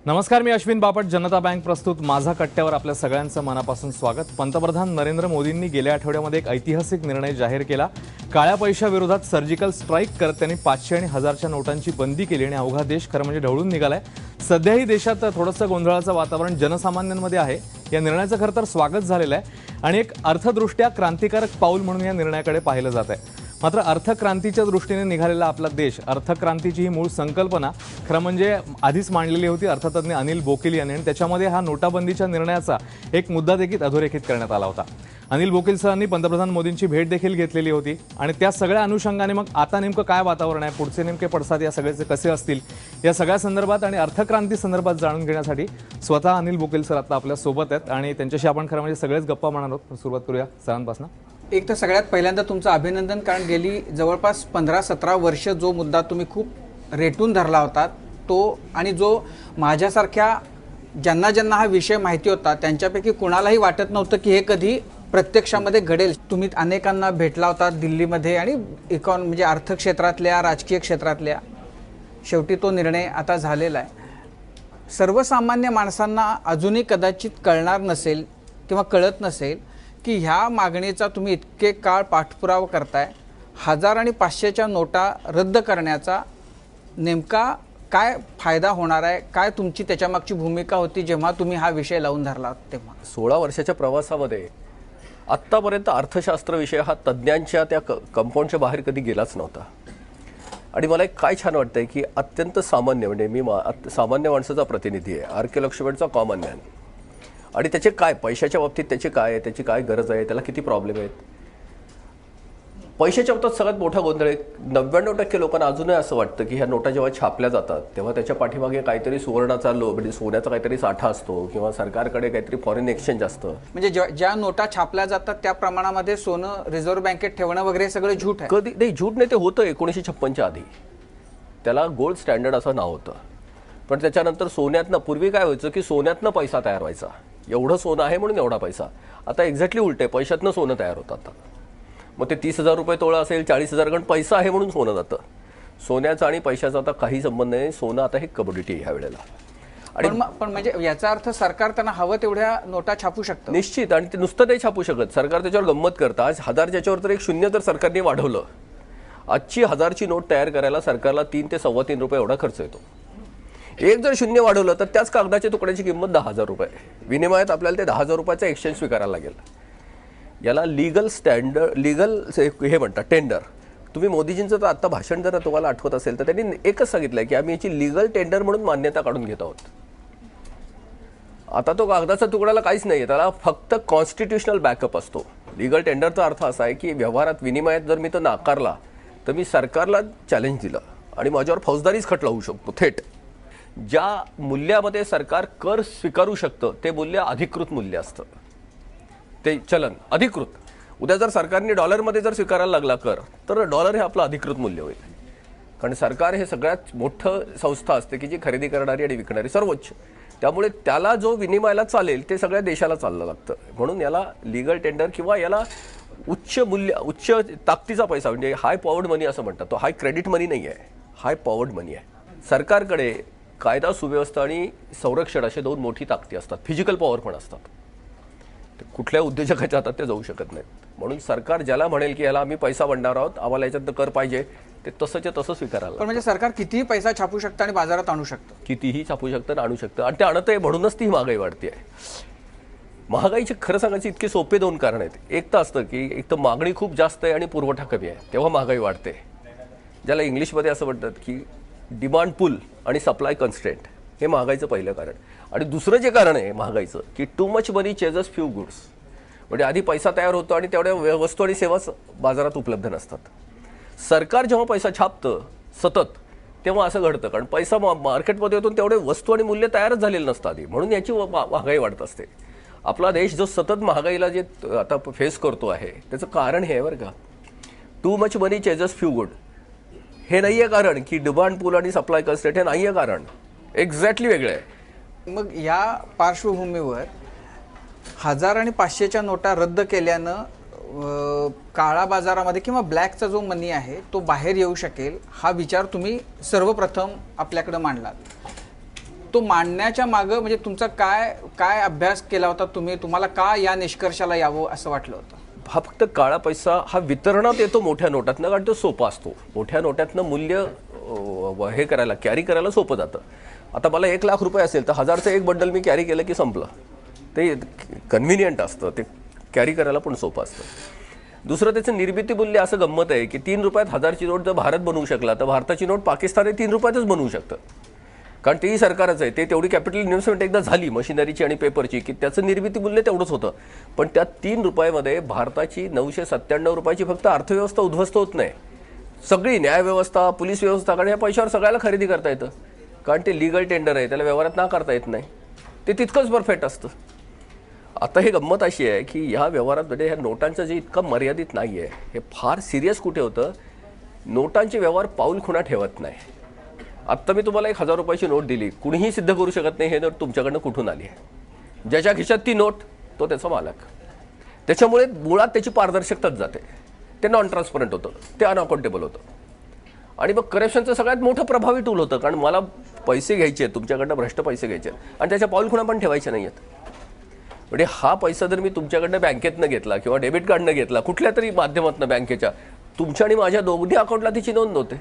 नमस्कार, मी अश्विन बापट. जनता बँक प्रस्तुत माझा कट्ट्यावर आपल्या सगळ्यांचं मनापासून स्वागत. पंतप्रधान नरेंद्र मोदींनी गेल्या आठवड्यामध्ये एक ऐतिहासिक निर्णय जाहीर केला. काळ्या पैशाविरोधात सर्जिकल स्ट्राईक करत त्यांनी 500 आणि 1000च्या नोटांची बंदी केली आणि अवघा देश खरं म्हणजे ढवळून निघालाय. सध्याही देशात थोडंसं गोंधळाचं वातावरण जनसामान्यांमध्ये आहे. या निर्णयाचं खरं तर स्वागत झालेलं आहे आणि एक अर्थदृष्ट्या क्रांतिकारक पाऊल म्हणून या निर्णयाकडे पाहिलं जात आहे. मात्र अर्थक्रांतीच्या दृष्टीने निघालेला आपला देश, अर्थक्रांतीची ही मूळ संकल्पना खरं म्हणजे आधीच मांडलेली होती अर्थतज्ञ अनिल बोकील यांनी, आणि त्याच्यामध्ये हा नोटाबंदीच्या निर्णयाचा एक मुद्दा देखील अधोरेखित करण्यात आला होता. अनिल बोकील सरांनी पंतप्रधान मोदींची भेट देखील घेतलेली होती आणि त्या सगळ्या अनुषंगाने मग आता नेमकं काय वातावरण आहे, पुढचे नेमके पडसाद या सगळ्याचे कसे असतील, या सगळ्या संदर्भात आणि अर्थक्रांती संदर्भात जाणून घेण्यासाठी स्वतः अनिल बोकील सर आता आपल्या सोबत आहेत आणि त्यांच्याशी आपण खरं म्हणजे सगळेच गप्पा मारणार आहोत. सुरुवात करूया सरांपासून. एक तर सगळ्यात पहिल्यांदा तुमचं अभिनंदन, कारण गेली जवळपास 15-17 वर्ष जो मुद्दा तुम्ही खूप रेटून धरला होता तो, आणि जो माझ्यासारख्या ज्यांना हा विषय माहिती होता त्यांच्यापैकी कुणालाही वाटत नव्हतं की हे कधी प्रत्यक्षामध्ये घडेल. तुम्ही अनेकांना भेटला होता दिल्लीमध्ये आणि म्हणजे अर्थक्षेत्रातल्या, राजकीय क्षेत्रातल्या. शेवटी तो निर्णय आता झालेला आहे. सर्वसामान्य माणसांना अजूनही कदाचित कळणार नसेल किंवा कळत नसेल की ह्या मागणीचा तुम्ही इतके काळ पाठपुरावा करताय. 1000 आणि 500च्या नोटा रद्द करण्याचा नेमका काय फायदा होणार आहे, काय तुमची त्याच्यामागची भूमिका होती जेव्हा तुम्ही हा विषय लावून धरला तेव्हा? 16 वर्षाच्या प्रवासामध्ये आत्तापर्यंत अर्थशास्त्र विषय हा तज्ज्ञांच्या त्या कंपाऊंडच्या बाहेर कधी गेलाच नव्हता. आणि मला एक काय छान वाटतंय की अत्यंत सामान्य, म्हणजे मी सामान्य माणसाचा प्रतिनिधी आहे, आर्किओलॉजिस्टचा कॉमन मॅन, आणि त्याचे काय पैशाच्या बाबतीत त्याचे काय आहे, त्याची काय गरज आहे, त्याला किती प्रॉब्लेम आहेत. पैशाच्या बाबतीत सगळ्यात मोठा गोंधळ आहे. 99% लोकांना अजूनही असं वाटतं की ह्या नोटा जेव्हा छापल्या जातात तेव्हा त्याच्या पाठीमागे काहीतरी सुवर्णाचा म्हणजे सोन्याचा काहीतरी साठा असतो किंवा सरकारकडे काहीतरी फॉरेन एक्सचेंज असतं. म्हणजे ज्या नोटा छापल्या जातात त्या प्रमाणामध्ये सोनं रिझर्व्ह बँकेत ठेवणं वगैरे सगळं झूट आहे. कधी नाही, झूट नाही, ते होतं 1956च्या आधी. त्याला गोल्ड स्टँडर्ड असं नाव होतं. पण त्याच्यानंतर सोन्यातनं, पूर्वी काय व्हायचं की सोन्यातनं पैसा तयार व्हायचा. एवढं सोनं आहे म्हणून एवढा पैसा. आता एक्झॅक्टली उलट आहे, पैशातनं सोनं तयार होतं आता. मग ते 30,000 रुपये तोळा असेल, 40,000, कारण पैसा आहे म्हणून सोनं जातं. सोन्याचा आणि पैशाचा आता काही संबंध नाही. सोनं आता हे कमोडिटी ह्या वेळेला. आणि पण म्हणजे याचा अर्थ सरकार त्यांना हवं तेवढ्या नोटा छापू शकतं निश्चित. आणि ते नुसतं नाही छापू शकत, सरकार त्याच्यावर गंमत करतं. आज 1000 ज्याच्यावर तर एक शून्य तर सरकारने वाढवलं. आजची 1000ची नोट तयार करायला सरकारला 3 ते ₹3.25 रुपये एवढा खर्च येतो. एक जर शून्य वाढवलं तर त्याच कागदाच्या तुकड्याची किंमत 10,000 रुपये. विनिमयात आपल्याला ते 10,000 रुपयाचा एक्सचेंज स्वीकारायला लागेल. याला लीगल स्टँडर्ड, लीगल हे म्हणतात टेंडर. तुम्ही मोदीजींचं तर आत्ता भाषण जर तुम्हाला आठवत असेल तर त्यांनी एकच सांगितलंय की आम्ही याची लीगल टेंडर म्हणून मान्यता काढून घेत आहोत. आता तो कागदाचा तुकड्याला काहीच नाही, त्याला फक्त कॉन्स्टिट्युशनल बॅकअप असतो. लीगल टेंडरचा अर्थ असा आहे की व्यवहारात, विनिमयात जर मी तो नाकारला तर मी सरकारला चॅलेंज दिलं आणि माझ्यावर फौजदारीच खटला होऊ शकतो थेट. ज्या मूल्यामध्ये सरकार कर स्वीकारू शकतं ते मूल्य अधिकृत मूल्य असतं, ते चलन अधिकृत. उद्या जर सरकारने डॉलरमध्ये जर स्वीकारायला लागला कर तर डॉलर हे आपलं अधिकृत मूल्य होईल. कारण सरकार हे सगळ्यात मोठं संस्था असते की जी खरेदी करणारी आणि विकणारी सर्वोच्च. त्यामुळे त्याला जो विनिमयाला चालेल ते सगळ्या देशाला चाललं लागतं. म्हणून याला लीगल टेंडर किंवा याला उच्च मूल्य, उच्च ताकदीचा पैसा, म्हणजे हाय पॉवर्ड मनी असं म्हणतात. तो हाय क्रेडिट मनी नाही आहे, हाय पॉवर्ड मनी आहे. सरकारकडे कायदा सुव्यवस्था आणि संरक्षण असे 2 मोठी ताकदी असतात. फिजिकल पॉवर पण असतात. ते कुठल्या उद्योजकाच्या हातात ते जाऊ शकत नाहीत. म्हणून सरकार ज्याला म्हणेल की याला आम्ही पैसा भरणार आहोत, आम्हाला याच्यात कर पाहिजे, ते तसंच्या तसं स्वीकारायला. पण म्हणजे सरकार कितीही पैसा छापू शकतं आणि बाजारात आणू शकतं, कितीही छापू शकतं, आणू शकतं. आणि ते आणत आहे म्हणूनच ती महागाई वाढते आहे. महागाईचे खरं सांगायचे इतके सोपे 2 कारण आहेत. एक तर असतं की एक तर मागणी खूप जास्त आहे आणि पुरवठा कमी आहे, तेव्हा महागाई वाढते. ज्याला इंग्लिशमध्ये असं म्हणतात की डिमांड पुल आणि सप्लाय कन्स्ट्रेंट, हे महागाईचं पहिलं कारण. आणि दुसरं जे कारण आहे महागाईचं की टू मच मनी चेजेस फ्यू गुड्स. म्हणजे आधी पैसा तयार होतो आणि तेवढ्या वस्तू आणि सेवा बाजारात उपलब्ध नसतात. सरकार जेव्हा पैसा छापतं सतत तेव्हा असं घडतं, कारण पैसा मार्केटमध्ये येतो तेवढे वस्तू आणि मूल्य तयारच झालेलं नसतं आधी, म्हणून याची महागाई वाढत असते. आपला देश जो सतत महागाईला जे आता फेस करतो आहे त्याचं कारण हे आहे बरं का, टू मच मनी चेजेस फ्यू गुड. हे नाही आहे कारण की डिमांड पूल आणि सप्लाय कन्स्ट्रेंट, हे नाही आहे कारण, एक्झॅक्टली वेगळं आहे. मग या पार्श्वभूमीवर 1000 आणि 500च्या नोटा रद्द केल्यानं काळा बाजारामध्ये किंवा ब्लॅकचा जो मनी आहे तो बाहेर येऊ शकेल, हा विचार तुम्ही सर्वप्रथम आपल्याकडे मांडलात. तो मांडण्याच्या मागं म्हणजे तुमचा काय काय अभ्यास केला होता तुम्ही, तुम्हाला का या निष्कर्षाला यावं असं वाटलं होतं? हा फक्त काळा पैसा हा वितरणात येतो मोठ्या नोटातनं, कारण तो सोपा असतो. मोठ्या नोटातनं मूल्य हे करायला, कॅरी करायला सोपं जातं. आता मला 1 लाख रुपये असेल तर 1000चं एक बंडल मी कॅरी केलं की संपलं. ते कन्व्हिनियंट असतं, ते कॅरी करायला पण सोपं असतं. दुसरं त्याचं निर्मिती मूल्य असं गंमत आहे की 3 रुपयात 1000ची नोट जर भारत बनवू शकला तर भारताची नोट पाकिस्तान 3 रुपयातच बनवू शकतं, कारण तेही सरकारच आहे. ते तेवढी कॅपिटल इन्व्हेस्टमेंट एकदा झाली मशिनरीची आणि पेपरची की त्याचं निर्मिती मूल्य तेवढंच होतं. पण त्या 3 रुपयामध्ये भारताची 997 रुपयाची फक्त अर्थव्यवस्था उद्ध्वस्त होत नाही. सगळी न्यायव्यवस्था, पोलीस व्यवस्था, कारण या पैशावर सगळ्याला खरेदी करता येतं, कारण ते लीगल टेंडर आहे, त्याला व्यवहारात ना करता येत नाही. ते तितकंच परफेक्ट असतं. आता हे गंमत अशी आहे की ह्या व्यवहारामध्ये ह्या नोटांचं जे इतकं मर्यादित नाही आहे, हे फार सिरियस कुठे होतं, नोटांचे व्यवहार पाऊल खुणा ठेवत नाही. आत्ता मी तुम्हाला 1000 रुपयाची नोट दिली, कुणीही सिद्ध करू शकत नाही हे नोट तुमच्याकडनं कुठून आली आहे. ज्याच्या खिशात ती नोट तो त्याचा मालक. त्याच्यामुळे मुळात त्याची पारदर्शकताच जाते. ते नॉन ट्रान्सपरंट होतं, ते अनअकाउंटेबल होतं. आणि मग करप्शनचं सगळ्यात मोठं प्रभावी टूल होतं, कारण मला पैसे घ्यायचे आहेत तुमच्याकडनं, भ्रष्ट पैसे घ्यायचे आहेत आणि त्याच्या पाऊल खुणा पण ठेवायच्या नाही आहेत. म्हणजे हा पैसा जर मी तुमच्याकडनं बँकेतनं घेतला किंवा डेबिट कार्डनं घेतला, कुठल्या तरी माध्यमातून बँकेच्या, तुमच्या आणि माझ्या दोन्ही अकाउंटला तिची नोंद होते,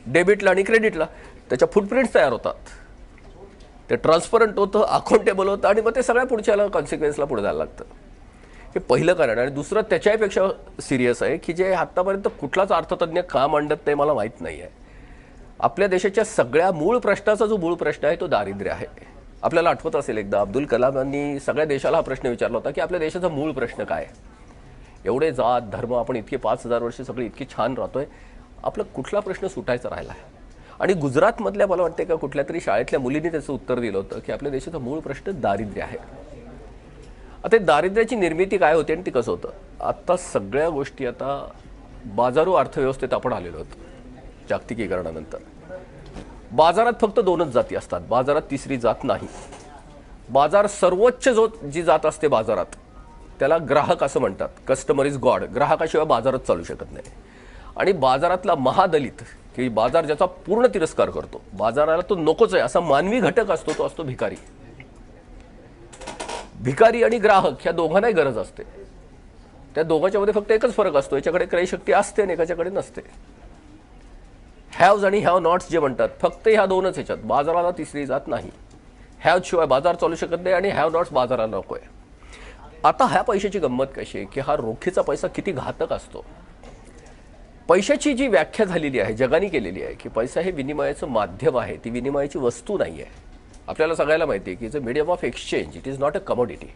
डेबिटला आणि क्रेडिटला. त्याच्या फुटप्रिंट्स तयार होतात, ते ट्रान्सपरंट होतं, अकाउंटेबल होतं आणि मग ते सगळ्या पुढच्याला कॉन्सिक्वेन्सला पुढे जायला लागतं. हे पहिलं कारण. आणि दुसरं त्याच्यापेक्षा सिरियस आहे की जे आत्तापर्यंत कुठलाच अर्थतज्ञ का मांडत नाही मला माहीत नाही आहे. आपल्या देशाच्या सगळ्या मूळ प्रश्नाचा जो मूळ प्रश्न आहे तो दारिद्र्य आहे. आपल्याला आठवत असेल एकदा अब्दुल कलाम यांनी सगळ्या देशाला हा प्रश्न विचारला होता की आपल्या देशाचा मूळ प्रश्न काय आहे. एवढे जात धर्म आपण इतके 5000 वर्ष सगळे इतकी छान राहतोय, आपला कुठला प्रश्न सुटायचा राहिला आहे. आणि गुजरातमधल्या मला वाटते का कुठल्या तरी शाळेतल्या मुलींनी त्याचं उत्तर दिलं होतं की आपल्या देशाचा मूळ प्रश्न दारिद्र्य आहे. आता दारिद्र्याची निर्मिती काय होते आणि ती कसं होतं. आता सगळ्या गोष्टी आता बाजारू अर्थव्यवस्थेत आपण आलेलो आहोत जागतिकीकरणानंतर. बाजारात फक्त 2च जाती असतात, बाजारात तिसरी जात नाही. बाजार सर्वोच्च जी जात असते बाजारात त्याला ग्राहक असं म्हणतात. Customer is God. ग्राहकाशिवाय बाजारच चालू शकत नाही. आणि बाजारातला महादलित की बाजार ज्याचा पूर्ण तिरस्कार करतो, बाजाराला तो नकोच आहे असा मानवी घटक असतो, तो असतो भिकारी. भिकारी आणि ग्राहक ह्या दोघांनाही गरज असते. त्या दोघांच्या मध्ये फक्त एकच फरक असतो, याच्याकडे क्रयशक्ती असते आणि एकाच्याकडे नसते. हॅव्ज आणि हॅव नॉट्स जे म्हणतात, फक्त ह्या 2च ह्याच्यात. बाजाराला तिसरी जात नाही. हॅव शिवाय बाजार चालू शकत नाही आणि हॅव नॉट्स बाजाराला नको आहे. आता ह्या पैशाची गंमत कशी आहे की हा रोखीचा पैसा किती घातक असतो. पैशाची जी व्याख्या झालेली आहे, जगाने केलेली आहे की पैसा हे विनिमयाचं माध्यम आहे, ती विनिमयाची वस्तू नाही आहे. आपल्याला सगळ्याला माहिती आहे की it's a medium of exchange, it is not a commodity.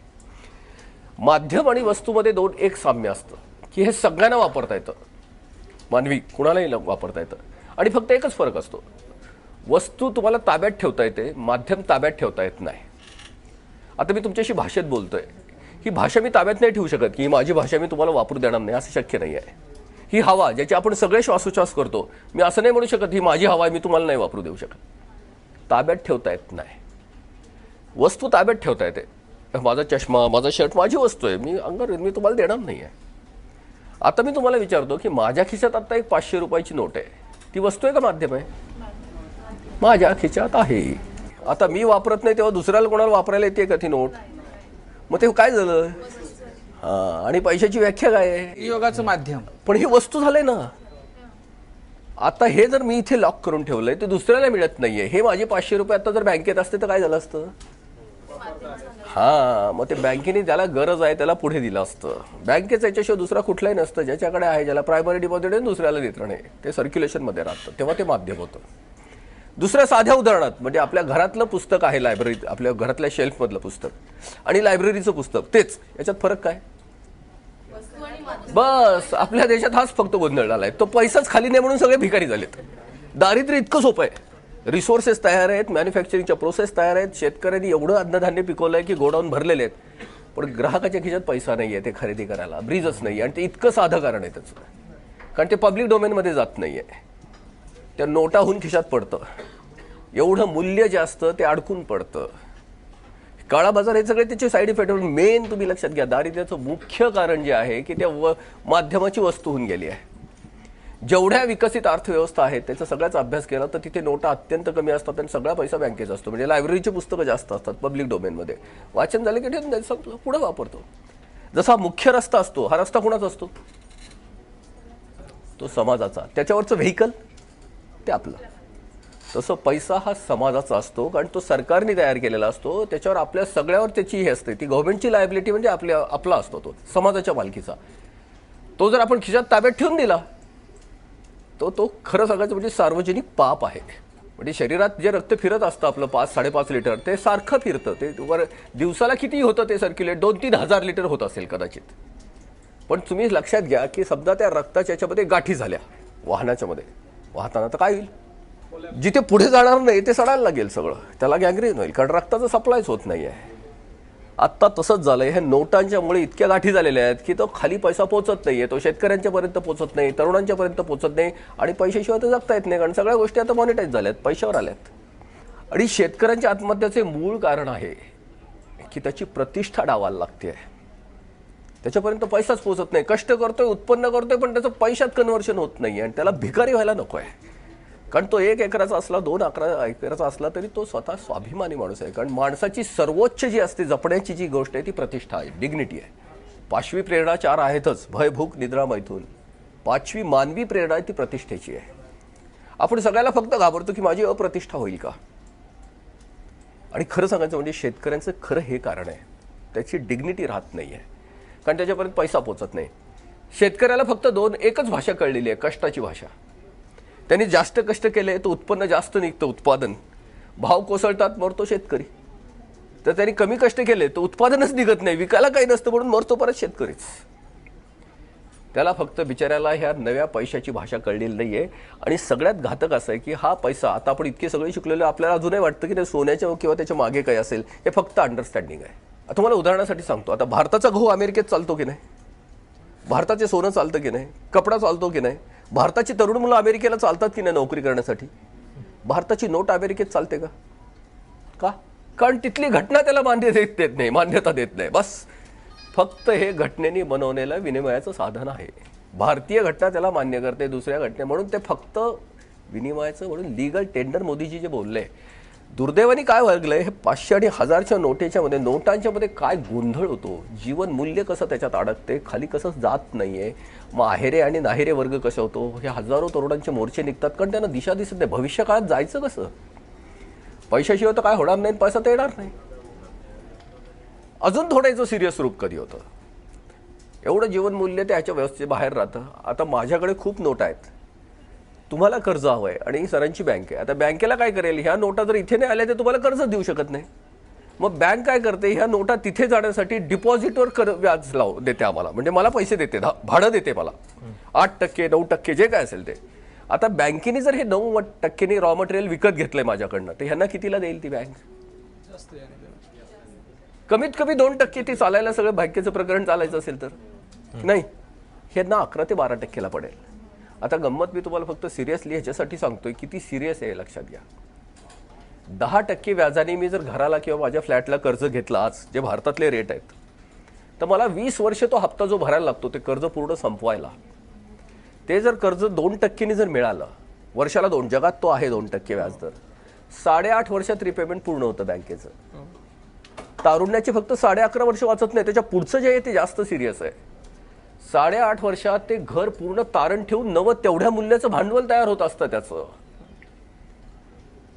माध्यम आणि वस्तूमध्ये एक साम्य असतं की हे सगळ्यांना वापरता येतं, मानवी कुणालाही वापरता येतं. आणि फक्त एकच फरक असतो, वस्तू तुम्हाला ताब्यात ठेवता येते, माध्यम ताब्यात ठेवता येत नाही. आता मी तुमच्याशी भाषेत बोलतोय, ही भाषा मी ताब्यात नाही ठेवू शकत की माझी भाषा मी तुम्हाला वापरू देणार नाही, असं शक्य नाही आहे. ही हवा ज्याची आपण सगळे श्वासोच्छ्वास करतो, मी असं नाही म्हणू शकत ही माझी हवा आहे मी तुम्हाला नाही वापरू देऊ शकत. ताब्यात ठेवता येत नाही. वस्तू ताब्यात ठेवता येते. माझा चष्मा, माझा शर्ट माझी वस्तू आहे, मी अंगावर मी तुम्हाला देणार नाही आहे. आता मी तुम्हाला विचारतो की माझ्या खिशात आता एक 500 रुपयाची नोट आहे, ती वस्तू आहे का माध्यम आहे? माझ्या खिशात आहे. आता मी वापरत नाही तेव्हा दुसऱ्याला कोणाला वापरायला येते का ती नोट? मग ते काय झालं? आणि पैशाची व्याख्या काय आहे? योगाचं माध्यम. पण ही वस्तू झालंय ना. आता हे जर मी इथे लॉक करून ठेवलंय ते दुसऱ्याला मिळत नाहीये, हे माझे 500 रुपये आता जर बँकेत असते तर काय झालं असतं? मग ते बँकेने ज्याला गरज आहे त्याला पुढे दिलं असतं. बँकेचं याच्याशिवाय दुसरा कुठलाही नसतं. ज्याच्याकडे आहे, ज्याला प्रायमरी डिपॉझिट आहे, दुसऱ्याला वितरण आहे, ते सर्क्युलेशनमध्ये राहतं, तेव्हा ते माध्यम होतं. दुसऱ्या साध्या उदाहरणात म्हणजे आपल्या घरातलं पुस्तक आहे, लायब्ररीत आपल्या घरातल्या शेल्फमधलं पुस्तक आणि लायब्ररीचं पुस्तक, तेच. याच्यात फरक काय? बस आपल्या देशात हाच फक्त गोंधळ झालाय. तो पैसाच खाली नाही म्हणून सगळे भिकारी झालेत. दारिद्र्य इतकं सोपं आहे. रिसोर्सेस तयार आहेत, मॅन्युफॅक्चरिंगच्या प्रोसेस तयार आहेत, शेतकऱ्यांनी एवढं अन्नधान्य पिकवलंय की गोडाऊन भरलेले आहेत, पण ग्राहकाच्या खिशात पैसा नाही आहे ते खरेदी करायला, ब्रीजच नाही. आणि ते इतकं साधं कारण आहे त्याचं, कारण ते पब्लिक डोमेनमध्ये जात नाही आहे, त्या नोटाहून खिशात पडतं. एवढं मूल्य जे असतं ते अडकून पडतं. काळा बाजार हे सगळे त्याचे साईड इफेक्ट. मेन तुम्ही लक्षात घ्या, दारिद्र्याचं मुख्य कारण जे आहे की त्या माध्यमाची वस्तू होऊन गेली आहे. जेवढ्या विकसित अर्थव्यवस्था आहेत त्याचा सगळ्याचा अभ्यास केला तर तिथे नोटा अत्यंत कमी असतात आणि सगळा पैसा बँकेचा असतो. म्हणजे लायब्ररीची पुस्तकं जास्त असतात पब्लिक डोमेनमध्ये. वाचन झालं की ठेवून द्यायचं, संपलं, पुढे वापरतो. जसा मुख्य रस्ता असतो, हा रस्ता कोणाचा असतो? तो समाजाचा. त्याच्यावरचं व्हेकल ते आपलं. तसं पैसा हा समाजाचा असतो कारण तो सरकारने तयार केलेला असतो. त्याच्यावर आपल्या सगळ्यावर त्याची हे असते, ती गव्हर्नमेंटची लायबिलिटी म्हणजे आपला असतो, तो समाजाच्या मालकीचा. तो जर आपण खिशात ताब्यात ठेवून दिला तो खरं सांगायचं म्हणजे सार्वजनिक पाप आहे. म्हणजे शरीरात जे रक्त फिरत असतं आपलं 5-5.5 लिटर, ते सारखं फिरतं. ते वर दिवसाला किती होतं ते सर्क्युलेट? 2-3 हजार लिटर होत असेल कदाचित. पण तुम्ही लक्षात घ्या की समजा त्या रक्ताच्या याच्यामध्ये गाठी झाल्या वाहनाच्या मध्ये वाहताना, तर काय होईल? जिथे पुढे जाणार नाही ते सडायला लागेल सगळं, त्याला गँग्रीन होईल कारण रक्ताचं सप्लायच होत नाही आहे. आत्ता तसंच झालंय. ह्या नोटांच्यामुळे इतक्या गाठी झालेल्या आहेत की तो खाली पैसा पोहोचत नाहीये, तो शेतकऱ्यांच्यापर्यंत पोहोचत नाही, तरुणांच्यापर्यंत पोहोचत नाही आणि पैशाशिवाय तर जगता येत नाही कारण सगळ्या गोष्टी आता मॉनिटाईज झाल्यात, पैशावर आल्यात. आणि शेतकऱ्यांच्या आत्महत्याचे मूळ कारण आहे की त्याची प्रतिष्ठा डावायला लागते. त्याच्यापर्यंत पैसाच पोहोचत नाही. कष्ट करतोय, उत्पन्न करतोय, पण त्याचं पैशात कन्व्हर्शन होत नाही आणि त्याला भिकारी व्हायला नको आहे. कारण तो 1 एकराचा असला, 2 एकराचा असला तरी तो स्वतः स्वाभिमानी माणूस आहे. कारण माणसाची सर्वोच्च जी असते जपण्याची जी गोष्ट आहे ती प्रतिष्ठा आहे, डिग्निटी आहे. 5वी प्रेरणा 4 आहेतच, भय, भूक, निद्रा, मैथून. 5वी मानवी प्रेरणा आहे ती प्रतिष्ठेची आहे. आपण सगळ्याला फक्त घाबरतो की माझी अप्रतिष्ठा होईल का. आणि खरं सांगायचं म्हणजे शेतकऱ्यांचं खरं हे कारण आहे, त्याची डिग्निटी राहत नाही आहे कारण त्याच्यापर्यंत पैसा पोचत नाही. शेतकऱ्याला फक्त एकच भाषा कळलेली आहे, कष्टाची भाषा. त्यांनी जास्त कष्ट केले तर उत्पन्न जास्त निघतं, उत्पादन. भाव कोसळतात, मरतो शेतकरी. तर त्यांनी कमी कष्ट केले तर उत्पादनच निघत नाही, विकायला काही नसतं म्हणून मरतो परत शेतकरीच. त्याला फक्त बिचाऱ्याला ह्या नव्या पैशाची भाषा कळलेली नाहीये. आणि सगळ्यात घातक असं आहे की हा पैसा, आता आपण इतके सगळे शिकलेलो, आपल्याला अजूनही वाटतं की ते सोन्याच्या किंवा त्याच्या मागे काय असेल, हे फक्त अंडरस्टँडिंग आहे. आता तुम्हाला उदाहरणासाठी सांगतो, आता भारताचा गहू अमेरिकेत चालतो की नाही, भारताचे सोनं चालतं की नाही, कपडा चालतो की नाही, भारताची तरुण मुलं अमेरिकेला चालतात की नाही नोकरी करण्यासाठी, भारताची नोट अमेरिकेत चालते का? का? कारण तिथली घटना त्याला मान्यता देत नाही. बस फक्त हे घटनेने बनवलेलं विनिमयाचं साधन आहे. भारतीय घटना त्याला मान्य करते, दुसऱ्या घटने म्हणून ते फक्त विनिमयाचं म्हणून लीगल टेंडर. मोदीजी जे बोलले, दुर्दैवाने काय वागलंय, हे 500 आणि 1000च्या नोटेच्या मध्ये, नोटांच्या मध्ये काय गोंधळ होतो, जीवन मूल्य कसं त्याच्यात अडकते, खाली कसं जात नाहीये, मग आहेरे आणि नाहेरे वर्ग कसं होतो. हे हजारो तरुणांचे मोर्चे निघतात कारण त्यांना दिशा दिसत नाही. भविष्य काळात जायचं कसं? पैशाशिवाय तर काय होणार नाही, पैसा तर येणार नाही. अजून थोडं याचं सिरियस रूप कधी होतं. एवढं जीवन मूल्य त्याच्या व्यवस्थेच्या बाहेर राहतं. आता माझ्याकडे खूप नोट आहेत, तुम्हाला कर्ज हवं आहे आणि सरांची बँक आहे. आता बँकेला काय करेल, ह्या नोटा जर इथे नाही आल्या तर तुम्हाला कर्ज देऊ शकत नाही. मग बँक काय करते, ह्या नोटा तिथे जाण्यासाठी डिपॉझिटवर व्याज देते आम्हाला, म्हणजे मला पैसे देते, भाडं देते मला 8%, 9% जे काय असेल ते. आता बँकेने जर हे 9% रॉ मटेरियल विकत घेतलंय माझ्याकडनं, तर ह्यांना कितीला देईल ती बँक? कमीत कमी 2% ती चालायला, सगळं बँकेचं प्रकरण चालायचं असेल तर नाही, ह्यांना 11 ते 12%ला पडेल. आता गंमत मी तुम्हाला फक्त सिरियसली ह्याच्यासाठी सांगतोय, किती सिरियस आहे लक्षात घ्या. 10% व्याजाने मी जर घराला किंवा माझ्या फ्लॅटला कर्ज घेतलं आज, जे भारतातले रेट आहेत, तर मला 20 वर्ष तो हप्ता जो भरायला लागतो ते कर्ज पूर्ण संपवायला, ते जर कर्ज 2%नी जर मिळालं, वर्षाला 2, जगात तो आहे 2% व्याजदर, 8.5 वर्षात रिपेमेंट पूर्ण होतं बँकेचं. तारुण्याचे फक्त 11.5 वर्ष वाचत नाही, त्याच्या पुढचं जे आहे ते जास्त सिरियस आहे. 8.5 वर्षात ते घर पूर्ण तारण ठेवून नवं तेवढ्या मूल्याचं भांडवल तयार होत असतं त्याचं.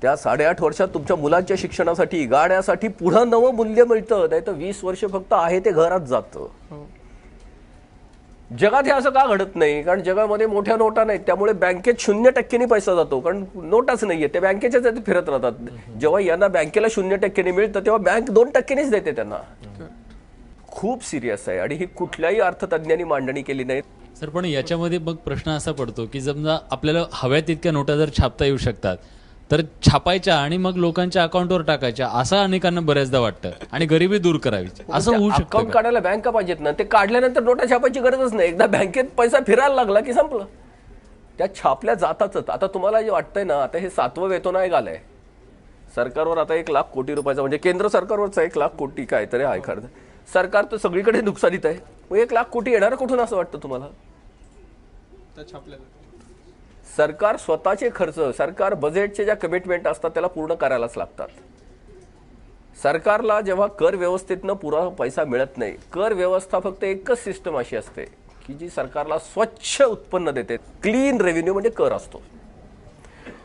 त्या 8.5 वर्षात तुमच्या मुलांच्या शिक्षणासाठी, गाण्यासाठी पुढं नवं मूल्य मिळतं. नाही तर 20 वर्ष फक्त आहे ते घरात जातं. जगात हे असं का घडत नाही? कारण जगामध्ये मोठ्या नोटा नाहीत, त्यामुळे बँकेत 0%नी पैसा जातो, कारण नोटाच नाहीये, ते बँकेच्याच फिरत राहतात. जेव्हा यांना बँकेला 0%नी मिळतं तेव्हा बँक 2%नीच देते त्यांना. खूप सिरियस आहे आणि ही कुठल्याही अर्थतज्ञांनी मांडणी केली नाही. सर, पण याच्यामध्ये मग प्रश्न असा पडतो की समजा आपल्याला हव्या तितक्या नोटा जर छापता येऊ शकतात तर छापायच्या आणि मग लोकांच्या अकाउंटवर टाकायच्या, असं अनेकांना बऱ्याचदा वाटतं, आणि गरिबी दूर करावी, असं होऊ शकतं. अकाउंट काढायला बँका पाहिजेत ना, ते काढल्यानंतर नोटा छापायची गरजच नाही. एकदा बँकेत पैसा फिरायला लागला की संपलं, त्या छापल्या जातातच. आता तुम्हाला जे वाटतंय ना, आता हे 7वं वेतन आयोग आलंय सरकारवर, आता 1 लाख कोटी रुपयाचा, म्हणजे केंद्र सरकारवरचा 1 लाख कोटी काहीतरी आहे. खरं सरकार तर सगळीकडे नुकसानीत आहे, मग 1 लाख कोटी येणार कुठून असं वाटतं तुम्हाला? सरकार स्वतःचे खर्च, सरकार बजेटचे ज्या कमिटमेंट असतात त्याला पूर्ण करायलाच लागतात. सरकारला जेव्हा कर व्यवस्थेतनं पुरा पैसा मिळत नाही, कर व्यवस्था फक्त एकच सिस्टम अशी असते की जी सरकारला स्वच्छ उत्पन्न देते. क्लीन रेव्हेन्यू म्हणजे कर असतो.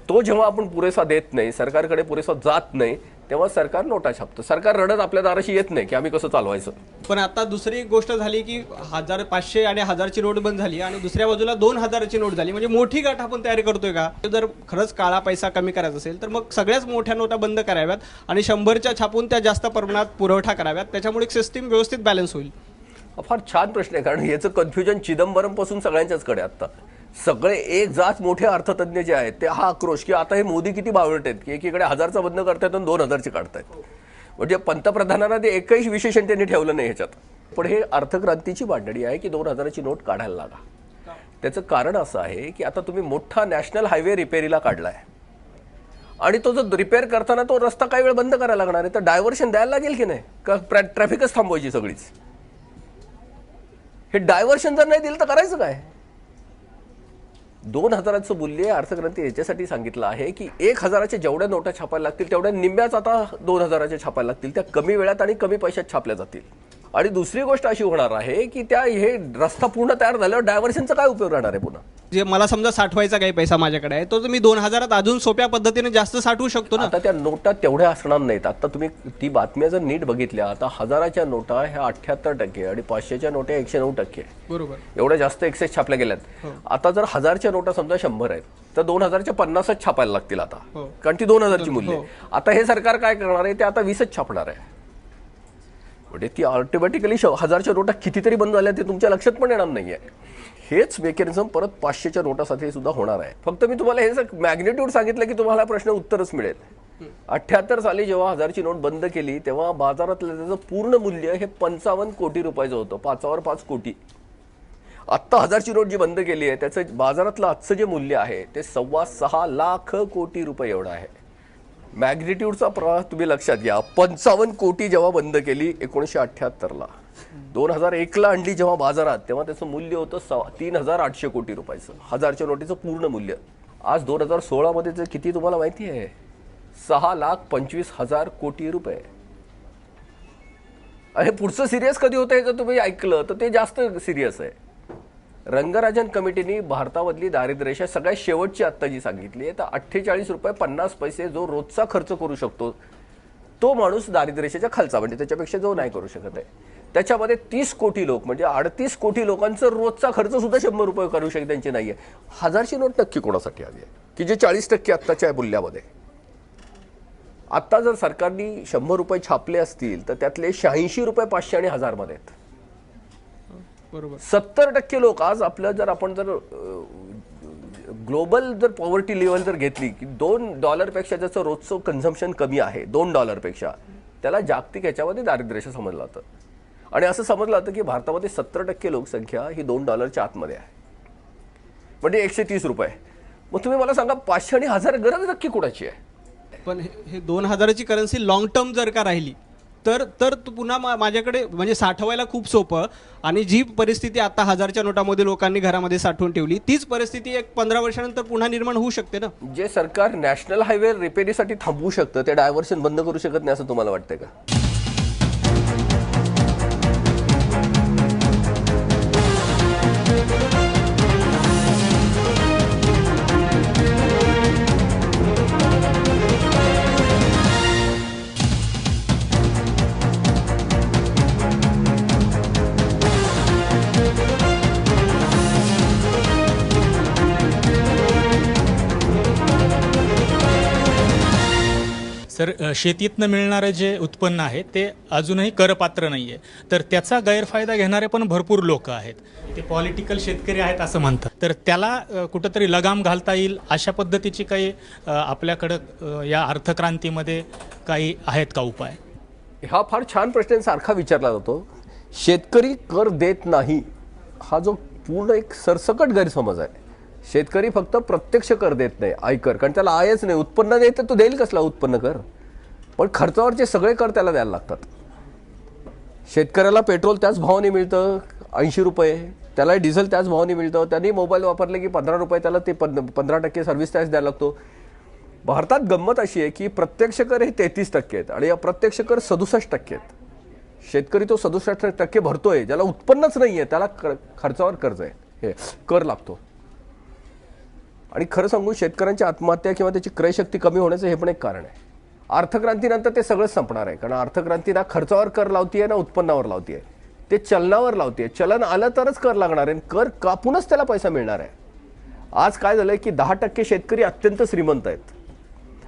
तो जेव्हा आपण पुरेसा देत नाही, सरकारकडे पुरेसा जात नाही, तेव्हा सरकार नोटा छापतं. सरकार रडत आपल्या दाराशी येत नाही की आम्ही कसं चालवायचं. पण आता दुसरी एक गोष्ट झाली की 1500 आणि 1000ची नोट बंद झाली आणि दुसऱ्या बाजूला 2000ची नोट झाली. म्हणजे मोठी गाठ आपण तयारी करतोय का? जर खरंच काळा पैसा कमी करायचा असेल तर मग सगळ्याच मोठ्या नोटा बंद कराव्यात आणि 100च्या छापून त्या जास्त प्रमाणात पुरवठा कराव्यात. त्याच्यामुळे एक सिस्टीम व्यवस्थित बॅलन्स होईल. फार छान प्रश्न आहे, कारण याचं कन्फ्युजन चिदंबरम पासून सगळ्यांच्याच कडे. आता सगळे एक जात मोठे अर्थतज्ञ जे आहेत ते हा आक्रोश की आता हे मोदी किती बावळट आहेत की एकीकडे 1000चा बंद करतायत आणि 2000चे काढतायत. म्हणजे पंतप्रधानांना ते एकही विशेषण त्यांनी ठेवलं नाही ह्याच्यात. पण हे अर्थक्रांतीची मांडणी आहे की 2000ची नोट काढायला लागा. त्याचं कारण असं आहे की आता तुम्ही मोठा नॅशनल हायवे रिपेरीला काढलाय आणि तो जो रिपेअर करताना तो रस्ता काही वेळ बंद करायला लागणार आहे, तर डायव्हर्शन द्यायला लागेल की नाही, का ट्रॅफिकच थांबवायची सगळीच. हे डायव्हर्शन जर नाही दिलं तर करायचं काय? 2000चं मूल्य अर्थक्रांती याच्यासाठी सांगितलं आहे की 1000च्या जेवढ्या नोटा छापायला लागतील तेवढ्या निम्म्याच आता 2000च्या छापायला लागतील. त्या कमी वेळात आणि कमी पैशात छापल्या जातील. आणि दुसरी गोष्ट अशी होणार आहे की त्या हे रस्ता पूर्ण तयार झाल्यावर डायव्हर्शनचा काय उपयोग राहणार आहे पुन्हा? जे मला समजा साठवायचा काही पैसा माझ्याकडे आहे तो मी 2000त अजून सोप्या पद्धतीने जास्त साठवू शकतो ना. आता त्या नोटा तेवढ्या असणार नाहीत. आता तुम्ही ती बातम्या जर नीट बघितल्या, आता 1000च्या नोटा ह्या 78% आणि 500च्या नोटा 109%. बरोबर. एवढ्या जास्त एक्सेस छापल्या गेल्यात. आता जर 1000च्या नोटा समजा 100 आहेत तर 2000च्या 50च छापायला लागतील आता, कारण ती 2000ची मूल्य. आता हे सरकार काय करणार आहे, ते आता 20च छापणार आहे. म्हणजे ती ऑटोमॅटिकली 1000च्या नोटा कितीतरी बंद झाल्या ते तुमच्या लक्षात पण येणार नाहीये. हेच मेकॅनिझम परत 500च्या नोटासाठी सुद्धा होणार आहे. फक्त मी तुम्हाला हे मॅग्निट्यूड सांगितलं की तुम्हाला प्रश्न उत्तरच मिळेल. 78 साली जेव्हा 1000ची नोट बंद केली तेव्हा बाजारातलं त्याचं पूर्ण मूल्य हे 55 कोटी रुपयाचं होतं, 5वर 5 कोटी. आत्ता 1000ची नोट जी बंद केली आहे त्याचं बाजारातलं आजचं जे मूल्य आहे ते 6.25 लाख कोटी रुपये एवढं आहे. मॅग्निट्यूडचा प्रवाह तुम्ही लक्षात घ्या. 55 कोटी जेव्हा बंद केली 1978ला, 2001ला आणली जेव्हा बाजारात, तेव्हा त्याचं मूल्य होतं 3800 कोटी रुपयाचं, 1000च्या नोटीचं पूर्ण मूल्य. आज 2016 मध्ये किती तुम्हाला माहिती आहे? 6,25,000 कोटी रुपये. आणि पुढचं सिरियस कधी होतं हे जर तुम्ही ऐकलं तर ते जास्त सिरियस आहे. रंगराजन कमिटीने भारतामधली दारिद्र्यरेषा सगळ्यात शेवटची आत्ता जी सांगितली आहे तर 48 रुपये 50 पैसे जो रोजचा खर्च करू शकतो तो माणूस दारिद्र्यरेषेच्या खालचा, म्हणजे त्याच्यापेक्षा जो नाही करू शकत आहे. त्याच्यामध्ये 30 कोटी लोक म्हणजे 38 कोटी लोकांचा रोजचा खर्च सुद्धा 100 रुपये करू शकते त्यांची नाहीये. 1000ची नोट नक्की कोणासाठी हवी आहे की जे 40% आत्ताच्या मूल्यामध्ये. आता जर सरकारने 100 रुपये छापले असतील तर त्यातले 86 रुपये 500 आणि 1000 मध्ये आहेत. बरोबर. 70% लोक आज आपलं जर आपण जर ग्लोबल जर पॉवर्टी लेवल जर घेतली की $2 पेक्षा ज्याचं रोजचं कन्झम्पशन कमी आहे $2 पेक्षा, त्याला जागतिक याच्यामध्ये दारिद्र्यरेषा समजलं जातं. आणि असं समजलं जातं की भारतामध्ये 70% लोकसंख्या ही $2च्या आतमध्ये आहे, म्हणजे 130 रुपये. मग तुम्ही मला सांगा 500 आणि 1000 गरज नक्की कुणाची आहे? पण हे 2000ची करन्सी लॉंग टर्म जर का राहिली तर पुन्हा माझ्याकडे म्हणजे साठवायला खूप सोपं. आणि जी परिस्थिती आता 1000च्या नोटामध्ये लोकांनी घरामध्ये साठवून ठेवली तीच परिस्थिती एक 15 वर्षानंतर पुन्हा निर्माण होऊ शकते ना. जे सरकार नॅशनल हायवे रिपेरीसाठी थांबवू शकतं ते डायव्हर्शन बंद करू शकत नाही असं तुम्हाला वाटतंय का? सर, शेतीतनं मिळणारं जे उत्पन्न आहे ते अजूनही करपात्र नाही आहे, तर त्याचा गैरफायदा घेणारे पण भरपूर लोक आहेत. ते पॉलिटिकल शेतकरी आहेत असं म्हणतात. तर त्याला कुठंतरी लगाम घालता येईल अशा पद्धतीची काही आपल्याकडं या अर्थक्रांतीमध्ये काही आहेत का उपाय? हा फार छान प्रश्न सारखा विचारला जातो. शेतकरी कर देत नाही हा जो पूर्ण एक सरसकट गैरसमज आहे. शेतकरी फक्त प्रत्यक्ष कर देत नाही, आयकर, कारण त्याला आयच नाही. उत्पन्न देत तो देईल कसला उत्पन्न कर, पण खर्चावरचे सगळे कर त्याला द्यायला लागतात. शेतकऱ्याला पेट्रोल त्याच भावाने मिळतं 80 रुपये, त्याला डिझेल त्याच भावाने मिळतं, त्यांनी मोबाईल वापरले की 15 रुपये त्याला ते 15% सर्व्हिस टॅक्स द्यायला लागतो. भारतात गंमत अशी आहे की प्रत्यक्ष कर हे 33% आहेत आणि अप्रत्यक्ष कर 67% आहेत. शेतकरी तो 67% भरतोय, ज्याला उत्पन्नच नाही आहे त्याला खर्चावर कर्ज आहे, हे कर लागतो. आणि खरं सांगू शेतकऱ्यांची आत्महत्या किंवा त्याची क्रयशक्ती कमी होण्याचं हे पण एक कारण आहे. अर्थक्रांतीनंतर ते सगळंच संपणार आहे, कारण अर्थक्रांती ना खर्चावर कर लावतीये ना उत्पन्नावर लावतीये, ते चलनावर लावतीये. चलन आलं तरच कर लागणार आहे, कर कापूनच त्याला पैसा मिळणार आहे. आज काय झालंय की 10% शेतकरी अत्यंत श्रीमंत आहेत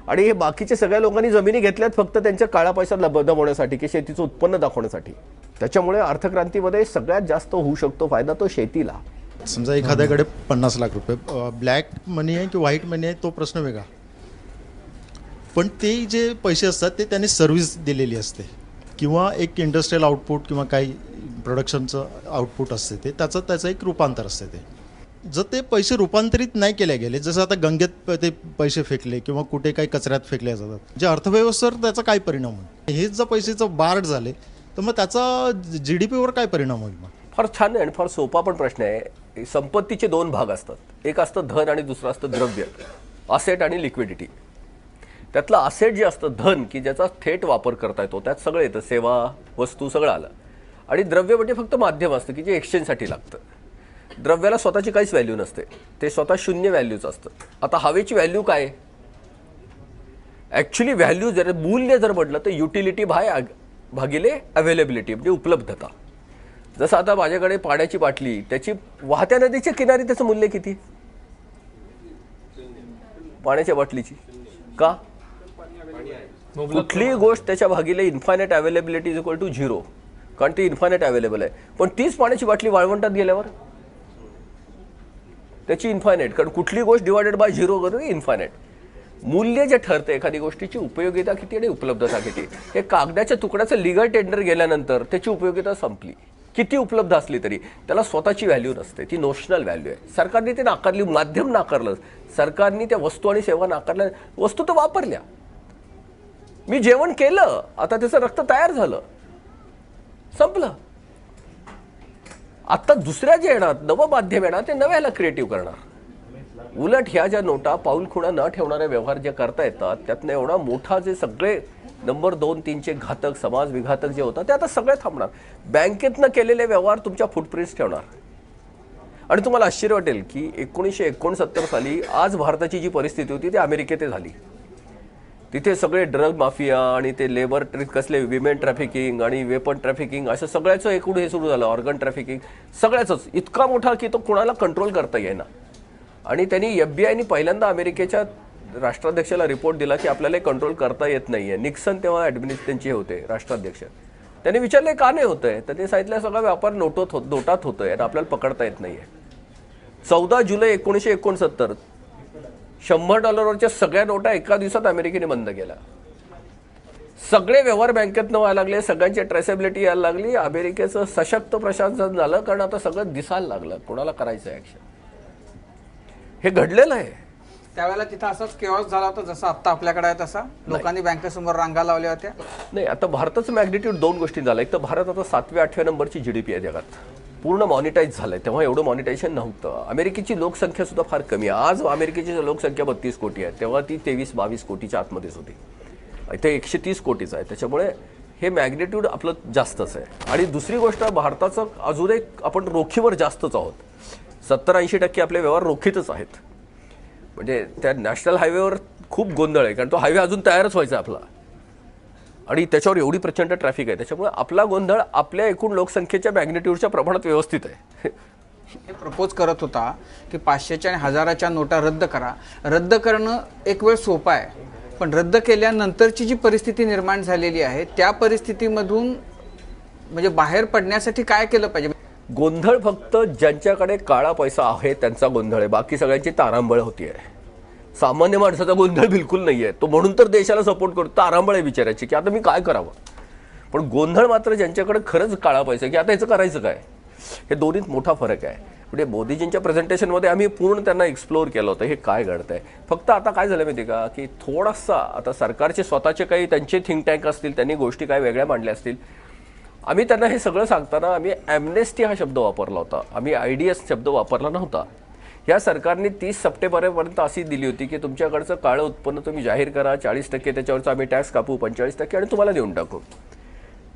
आणि हे बाकीचे सगळ्या लोकांनी जमिनी घेतल्यात फक्त त्यांच्या काळा पैसा दमवण्यासाठी की शेतीचं उत्पन्न दाखवण्यासाठी. त्याच्यामुळे अर्थक्रांतीमध्ये सगळ्यात जास्त होऊ शकतो फायदा तो शेतीला. समजा एखाद्याकडे 50 लाख रुपये ब्लॅक मनी आहे की व्हाईट मनी आहे तो प्रश्न वेगळा, पण ते जे पैसे असतात ते त्यांनी सर्व्हिस दिलेली असते किंवा एक इंडस्ट्रियल आउटपुट किंवा काही प्रोडक्शनचं आउटपुट असते ते त्याचं एक रूपांतर असते. ते जर ते पैसे रूपांतरित नाही केले गेले, जसं आता गंगेत ते पैसे फेकले किंवा कुठे काही कचऱ्यात फेकले जातात, जे अर्थव्यवस्थेवर त्याचा काय परिणाम होईल? हेच जर पैशाचं बार्ड झाले तर मग त्याचा GDPवर काय परिणाम होईल? मग फार छान आहे आणि फार सोपा पण प्रश्न आहे. संपत्तीचे 2 भाग असतात, एक असतं धन आणि दुसरं असतं द्रव्य, असेट आणि लिक्विडिटी. त्यातलं असेट जे असतं धन की ज्याचा थेट वापर करता येतो, त्यात सगळं येतं, सेवा वस्तू सगळं आलं. आणि द्रव्य म्हणजे फक्त माध्यम असतं की जे एक्सचेंजसाठी लागतं. द्रव्याला स्वतःची काहीच व्हॅल्यू नसते, ते स्वतः शून्य व्हॅल्यूच असतं. आता हवेची व्हॅल्यू काय? ॲक्च्युली व्हॅल्यू जर मूल्य जर म्हटलं तर युटिलिटी भागिले अवेलेबिलिटी म्हणजे उपलब्धता. जसं आता माझ्याकडे पाण्याची बाटली, त्याची वाहत्या नदीच्या किनारी त्याचं मूल्य किती? पाण्याच्या बाटलीची का? कुठलीही गोष्ट त्याच्या भागिले infinite availability is equal to 0, कारण ती इन्फायनाईट अवेलेबल आहे. पण तीच पाण्याची बाटली वाळवंटात गेल्यावर त्याची इन्फायनाईट, कारण कुठली गोष्ट डिवायडेड बाय 0 करून इन्फायनाईट. मूल्य जे ठरतं एखादी गोष्टीची उपयोगिता किती आणि उपलब्धता किती. हे कागदाच्या तुकड्याचं लिगल टेंडर गेल्यानंतर त्याची उपयोगिता संपली, किती उपलब्ध असली तरी त्याला स्वतःची व्हॅल्यू नसते, ती नोशनल व्हॅल्यू आहे. सरकारने ते नाकारली, माध्यम नाकारलं, सरकारने त्या वस्तू आणि सेवा नाकारल्या. वस्तू तर वापरल्या, मी जेवण केलं, आता त्याचं रक्त तयार झालं, संपलं. आता दुसऱ्या जे येणार नवं माध्यम येणार ते नव्याला क्रिएटिव्ह करणार. उलट ह्या ज्या नोटा पाऊल खुणा न ठेवणारे व्यवहार जे करता येतात त्यातनं एवढा मोठा जे सगळे नंबर 2, 3चे घातक समाज विघातक जे होतात ते आता सगळे थांबणार. बँकेतनं केलेले व्यवहार तुमच्या फुटप्रिंट्स ठेवणार. आणि तुम्हाला आश्चर्य वाटेल की 1969 साली आज भारताची जी परिस्थिती होती ती अमेरिकेत झाली. तिथे सगळे ड्रग माफिया आणि ते लेबर कसले विमेन ट्रॅफिकिंग आणि वेपन ट्रॅफिकिंग असं सगळ्याचं एकूण हे सुरू झालं, ऑर्गन ट्रॅफिकिंग सगळ्याच इतका मोठा की तो कुणाला कंट्रोल करता येईना. आणि त्यांनी FBI पहिल्यांदा अमेरिकेच्या राष्ट्राध्यक्षाला रिपोर्ट दिला की आपल्याला कंट्रोल करता येत नाहीये. निक्सन तेव्हा त्यांचे होते राष्ट्राध्यक्ष. त्यांनी विचारले का नाही होतंय, तर ते सांगितलं सगळा व्यापार नोटात होतोय आणि आपल्याला पकडता येत नाहीये. 14 जुलै 1969 $100 सगळ्या नोटा एका दिवसात अमेरिकेने बंद केल्या. सगळे व्यवहार बँकेतनं व्हायला लागले, सगळ्यांची ट्रेसेबिलिटी यायला लागली. अमेरिकेचं सशक्त प्रशासन झालं, कारण आता सगळं दिसायला लागलं कोणाला करायचं ऍक्शन. हे घडलेलं आहे. त्यावेळेला तिथं असाच केओस झाला होता जसं आता आपल्याकडे आहे तसा? लोकांनी बँकेसमोर रांगा लावल्या होत्या? नाही, आता भारताचं मॅग्निट्यूड 2 गोष्टी झालं. एक तर भारत आता 7व्या-8व्या नंबरची GDP आहे जगात, पूर्ण मॉनिटाईज झालंय. तेव्हा एवढं मॉनिटायझेशन नव्हतं. अमेरिकेची लोकसंख्या सुद्धा फार कमी आहे. आज अमेरिकेची लोकसंख्या 32 कोटी आहे, तेव्हा ती 23-22 कोटीच्या आतमध्येच होती. इथे 130 कोटीचं आहे. त्याच्यामुळे हे मॅग्निट्यूड आपलं जास्तच आहे. आणि दुसरी गोष्ट, भारताचं अजून एक आपण रोखीवर जास्तच आहोत. 70-80% आपले व्यवहार रोखीतच आहेत. म्हणजे त्या नॅशनल हायवेवर खूप गोंधळ आहे, कारण तो हायवे अजून तयारच व्हायचा आपला आणि त्याच्यावर एवढी प्रचंड ट्रॅफिक आहे. त्याच्यामुळे आपला गोंधळ आपल्या एकूण लोकसंख्येच्या मॅग्निट्यूडच्या प्रमाणात व्यवस्थित आहे. हे प्रपोज करत होता की 500च्या आणि 1000च्या नोटा रद्द करा. रद्द करणं एक वेळ सोपं आहे, पण रद्द केल्यानंतरची जी परिस्थिती निर्माण झालेली आहे त्या परिस्थितीमधून म्हणजे बाहेर पडण्यासाठी काय केलं पाहिजे? गोंधळ फक्त ज्यांच्याकडे काळा पैसा आहे त्यांचा गोंधळ आहे, बाकी सगळ्यांची तारांबळ होती आहे. सामान्य माणसाचा गोंधळ बिलकुल नाही आहे. तो म्हणून तर देशाला सपोर्ट करतो. तारांबळ आहे विचारायची की आता मी काय करावं. पण गोंधळ मात्र ज्यांच्याकडे खरंच काळा पैसा की आता याचं करायचं काय, हे दोन्हीत मोठा फरक आहे. म्हणजे मोदीजींच्या प्रेझेंटेशनमध्ये आम्ही पूर्ण त्यांना एक्सप्लोर केलं होतं हे काय घडतंय. फक्त आता काय झालं माहिती का की थोडासा आता सरकारचे स्वतःचे काही त्यांचे थिंक टँक असतील, त्यांनी गोष्टी काय वेगळ्या मांडल्या असतील. आम्ही त्यांना हे सगळं सांगताना आम्ही ॲम्नेस्टी हा शब्द वापरला होता, आम्ही IDS शब्द वापरला नव्हता. या सरकारने 30 सप्टेंबरपर्यंत अशी दिली होती की तुमच्याकडचं काळं उत्पन्न तुम्ही जाहीर करा, 40% त्याच्यावरचं आम्ही टॅक्स कापू, 45% आणि तुम्हाला देऊन टाकू.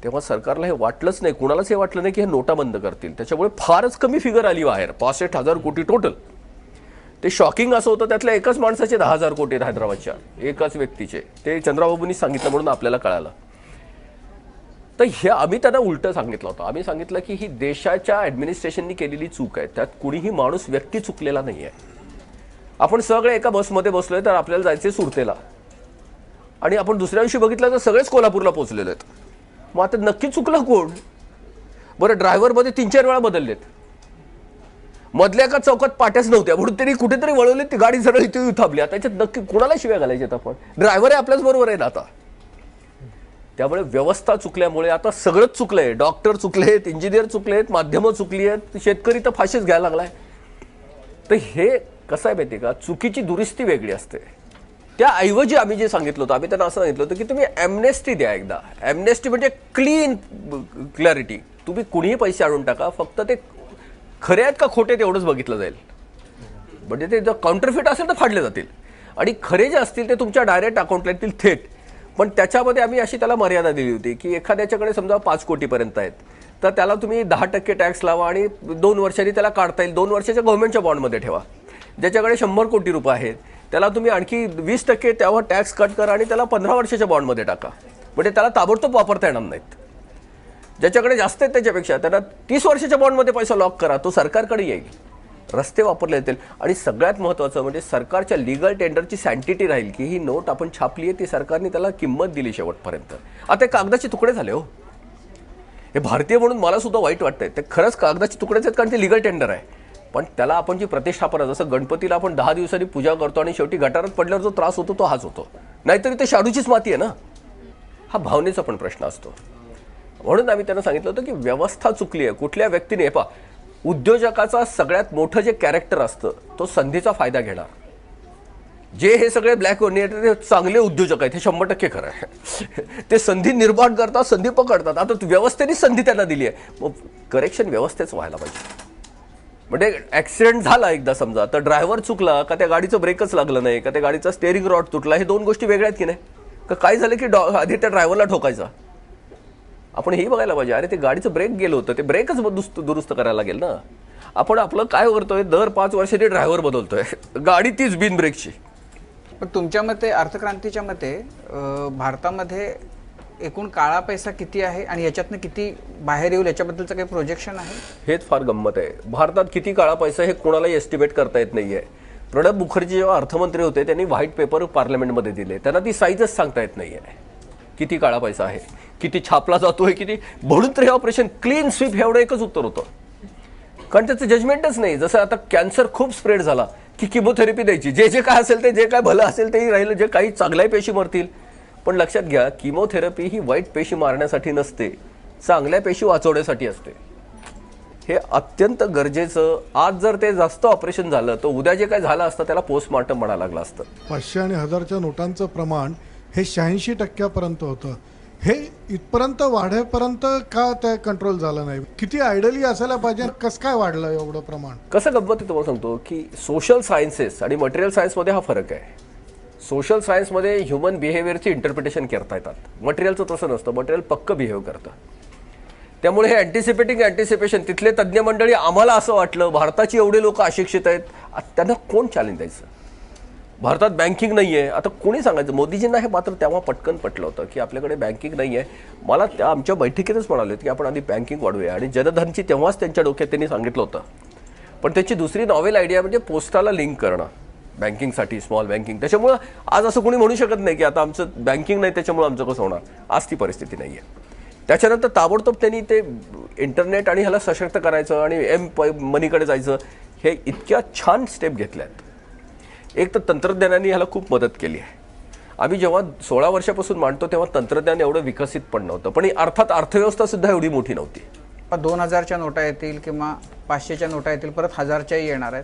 तेव्हा सरकारला हे वाटलंच नाही, कुणालाच हे वाटलं नाही की हे नोटा बंद करतील. त्याच्यामुळे फारच कमी फिगर आली बाहेर, 65,000 कोटी टोटल. ते शॉकिंग असं होतं, त्यातल्या एकाच माणसाचे 10,000 कोटी आहेत हैदराबादच्या, एकाच व्यक्तीचे. ते चंद्राबाबूंनी सांगितलं म्हणून आपल्याला कळालं. तर हे आम्ही त्यांना उलटं सांगितलं होतं. आम्ही सांगितलं की ही देशाच्या ॲडमिनिस्ट्रेशननी केलेली चूक आहे, त्यात कुणीही माणूस व्यक्ती चुकलेला नाही आहे. आपण सगळे एका बसमध्ये बसलोय तर आपल्याला जायचे सुरतेला आणि आपण दुसऱ्या दिवशी बघितलं तर सगळेच कोल्हापूरला पोहोचलेले आहेत. मग आता नक्की चुकलं कोण? बरं, ड्रायव्हरमध्ये 3-4 वेळा बदललेत, मधल्या एका चौकात पाट्याच नव्हत्या म्हणून त्यांनी कुठेतरी वळवले, ती गाडी सरळ इथे थांबली. आता याच्यात नक्की कोणाला शिव्या घालायच्यात आपण? ड्रायव्हर आहे आपल्याच बरोबर आहे ना आता. त्यामुळे व्यवस्था चुकल्यामुळे आता सगळंच चुकलंय. डॉक्टर चुकलेत, इंजिनियर चुकलेत, माध्यमं चुकली आहेत, शेतकरी तर फाशीच घ्यायला लागलाय. तर हे कसं आहे माहिती आहे का, चुकीची दुरुस्ती वेगळी असते. त्याऐवजी आम्ही जे सांगितलं होतं, आम्ही त्यांना असं सांगितलं होतं की तुम्ही ॲम्नेस्टी द्या एकदा. ॲम्नेस्टी म्हणजे क्लीन क्लॅरिटी. तुम्ही कुणीही पैसे आणून टाका, फक्त ते खरे आहेत का खोटे तेवढंच बघितलं जाईल. म्हणजे ते जर काउंटरफिट असेल तर फाडले जातील आणि खरे जे असतील ते तुमच्या डायरेक्ट अकाउंटला येतील थेट. पण त्याच्यामध्ये आम्ही अशी त्याला मर्यादा दिली होती की एखाद्याच्याकडे समजा 5 कोटीपर्यंत आहेत तर त्याला तुम्ही 10% टॅक्स लावा आणि 2 वर्षांनी त्याला काढता येईल. 2 वर्षाच्या गव्हर्नमेंटच्या बॉन्डमध्ये ठेवा. ज्याच्याकडे 100 कोटी रुपये आहेत त्याला तुम्ही आणखी 20% त्यावर टॅक्स कट करा आणि त्याला 15 वर्षाच्या बॉन्डमध्ये टाका. म्हणजे त्याला ताबडतोब वापरता येणार नाहीत. ज्याच्याकडे जास्त आहेत त्याच्यापेक्षा त्यांना 30 वर्षाच्या बॉन्डमध्ये पैसा लॉक करा, तो सरकारकडे येईल, रस्ते वापरले जातील. आणि सगळ्यात महत्त्वाचं म्हणजे सरकारच्या लिगल टेंडरची सँटिटी राहील की ही नोट आपण छापली आहे, ती सरकारने त्याला किंमत दिली शेवटपर्यंत. आता कागदाचे तुकडे झाले हो, हे भारतीय म्हणून मला सुद्धा वाईट वाटतंय. ते खरंच कागदाचे तुकडेच आहेत कारण ते लिगल टेंडर आहे. पण त्याला आपण जी प्रतिष्ठापना, जसं गणपतीला आपण 10 दिवसांनी पूजा करतो आणि शेवटी गटारात पडल्यावर जो त्रास होतो तो हाच होतो. नाहीतरी ते शाडूचीच माती आहे ना. हा भावनेचा पण प्रश्न असतो. म्हणून आम्ही त्यांना सांगितलं होतं की व्यवस्था चुकली आहे. कुठल्या व्यक्तीने उद्योजकाचा सगळ्यात मोठं जे कॅरेक्टर असतं तो संधीचा फायदा घेणार. जे हे सगळे ब्लॅक ते चांगले उद्योजक आहेत, हे 100% खरं आहे. ते संधी निर्माण करतात, संधी पकडतात. आता व्यवस्थेने संधी त्यांना दिली आहे, मग करेक्शन व्यवस्थेच व्हायला पाहिजे. म्हणजे ॲक्सिडेंट झाला एकदा समजा तर ड्रायव्हर चुकला का त्या गाडीचं ब्रेकच लागलं नाही का त्या गाडीचा स्टेअरिंग रॉड तुटला, हे 2 गोष्टी वेगळ्या आहेत की नाही? का काय झालं की आधी त्या ड्रायव्हरला ठोकायचा? आपण हेही बघायला पाहिजे, अरे ते गाडीचं ब्रेक गेलं होतं, ते ब्रेकच दुरुस्त करायला लागेल ना. आपण आपलं काय करतोय, दर 5 वर्षांनी ड्रायव्हर बदलतोय, गाडी तीच बिन ब्रेकची. पण तुमच्या मते, अर्थक्रांतीच्या मते, भारतामध्ये एकूण काळा पैसा किती आहे आणि याच्यातनं किती बाहेर येईल याच्याबद्दलचं काही प्रोजेक्शन आहे? हेच फार गंमत आहे. भारतात किती काळा पैसा हे कोणालाही एस्टिमेट करता येत नाहीये. प्रणब मुखर्जी जेव्हा अर्थमंत्री होते त्यांनी व्हाईट पेपर पार्लमेंटमध्ये दिले, त्यांना ती साईजच सांगता येत नाहीये किती काळा पैसा आहे, किती छापला जातोय, किती. म्हणून तर हे ऑपरेशन क्लीन स्वीप हे एवढं एकच उत्तर होतं, कारण त्याचं जजमेंटच नाही. जसं आता कॅन्सर खूप स्प्रेड झाला की किमोथेरपी द्यायची, जे जे काय असेल ते, जे काय भलं असेल तेही राहिलं, जे काही चांगल्याही पेशी मरतील. पण लक्षात घ्या, किमोथेरपी ही वाईट पेशी मारण्यासाठी नसते, चांगल्या पेशी वाचवण्यासाठी असते. हे अत्यंत गरजेचं. आज जर ते जास्त ऑपरेशन झालं तर उद्या जे काय झालं असतं त्याला पोस्टमॉर्टम म्हणायला लागलं असतं. 500 आणि 1000च्या नोटांचं प्रमाण हे 86% होतं. हे इथपर्यंत वाढेपर्यंत का ते कंट्रोल झालं नाही? किती आयडली असायला पाहिजे, कसं काय वाढलं एवढं प्रमाण? कसं गंमत आहे तुम्हाला सांगतो की सोशल सायन्सेस आणि मटेरियल सायन्समध्ये हा फरक आहे. सोशल सायन्समध्ये ह्युमन बिहेवियरची इंटरप्रिटेशन करता येतात, मटेरियलचं तसं नसतं. मटेरियल पक्क बिहेव करतं. त्यामुळे हे अँटिसिपेशन, तिथले तज्ज्ञ मंडळी, आम्हाला असं वाटलं भारताची एवढे लोक अशिक्षित आहेत, त्यांना कोण चॅलेंज द्यायचं? भारतात बँकिंग नाही आहे. आता कोणी सांगायचं? मोदीजींना हे मात्र तेव्हा पटकन पटलं होतं की आपल्याकडे बँकिंग नाही आहे. मला त्या आमच्या बैठकीतच म्हणाले की आपण आधी बँकिंग वाढवूया, आणि जनधनची तेव्हाच त्यांच्या डोक्यात त्यांनी सांगितलं होतं. पण त्याची दुसरी नॉवेल आयडिया म्हणजे पोस्टाला लिंक करणं बँकिंगसाठी, स्मॉल बँकिंग. त्याच्यामुळं आज असं कोणी म्हणू शकत नाही की आता आमचं बँकिंग नाही त्याच्यामुळे आमचं कसं होणार. आज ती परिस्थिती नाही आहे. त्याच्यानंतर ताबडतोब त्यांनी ते इंटरनेट आणि ह्याला सशक्त करायचं आणि मनीकडे जायचं, हे इतक्या छान स्टेप घेतल्यात. एक तर तंत्रज्ञानाने ह्याला खूप मदत केली आहे. आम्ही जेव्हा 16 वर्षापासून मांडतो तेव्हा तंत्रज्ञान एवढं विकसित पण नव्हतं, पण अर्थात अर्थव्यवस्था सुद्धा एवढी मोठी नव्हती. 2000च्या नोटा येतील किंवा 500च्या नोटा येतील, परत 1000च्याही येणार आहेत.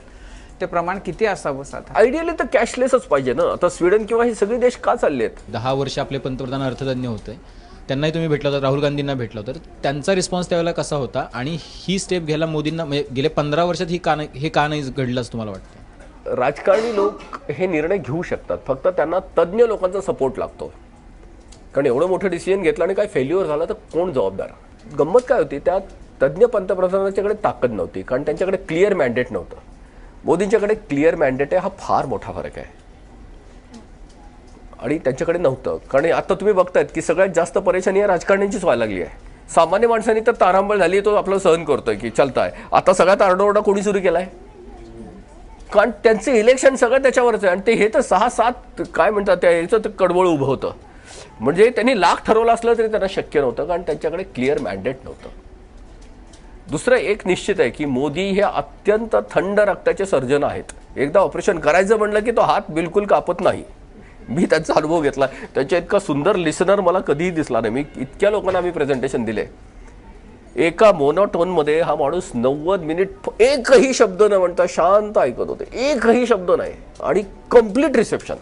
ते प्रमाण किती असावं? साधा आयडियली तर कॅशलेसच पाहिजे ना. आता स्वीडन किंवा हे सगळे देश का चालले आहेत? 10 वर्ष आपले पंतप्रधान अर्थतज्ञ होते, त्यांनाही तुम्ही भेटला होता, राहुल गांधींना भेटला होता, तर त्यांचा रिस्पॉन्स त्यावेळेला कसा होता आणि ही स्टेप घ्यायला मोदींना म्हणजे गेले 15 वर्षात हे का नाही घडलं असं तुम्हाला वाटतं? राजकारणी लोक हे निर्णय घेऊ शकतात, फक्त त्यांना तज्ज्ञ लोकांचा सपोर्ट लागतो. कारण एवढं मोठं डिसिजन घेतलं आणि काय फेल्युअर झालं तर कोण जबाबदार? गंमत काय होती, त्या तज्ज्ञ पंतप्रधानांच्याकडे ताकद नव्हती, कारण त्यांच्याकडे क्लिअर मॅन्डेट नव्हतं. मोदींच्याकडे क्लिअर मॅन्डेट आहे, हा फार मोठा फरक आहे. आणि त्यांच्याकडे नव्हतं, कारण आता तुम्ही बघतायत की सगळ्यात जास्त परेशानी या राजकारण्यांचीच व्हायला लागली आहे. सामान्य माणसांनी तर तारांबळ झाली, तो आपलं सहन करतोय की चालताय. आता सगळ्यात आरडाओरडा कोणी सुरू केलाय? कारण त्यांचे इलेक्शन सगळं त्याच्यावरच आहे. आणि ते हे तर 6-7 काय म्हणतात त्या याचं तर कडवळ उभं होतं. म्हणजे त्यांनी लाख ठरवलं असलं तरी त्यांना शक्य नव्हतं, कारण त्यांच्याकडे क्लिअर मॅन्डेट नव्हतं. दुसरं एक निश्चित आहे की मोदी हे अत्यंत थंड रक्ताचे सर्जन आहेत. एकदा ऑपरेशन करायचं म्हणलं की तो हात बिलकुल कापत नाही. मी त्यांचा अनुभव घेतला. त्यांच्या इतका सुंदर लिसनर मला कधीही दिसला नाही. मी इतक्या लोकांना मी प्रेझेंटेशन दिले. एका मोनोटोनमध्ये हा माणूस 90 मिनिट एकही शब्द न म्हणता शांत ऐकत होते, एकही शब्द नाही, आणि कम्प्लीट रिसेप्शन.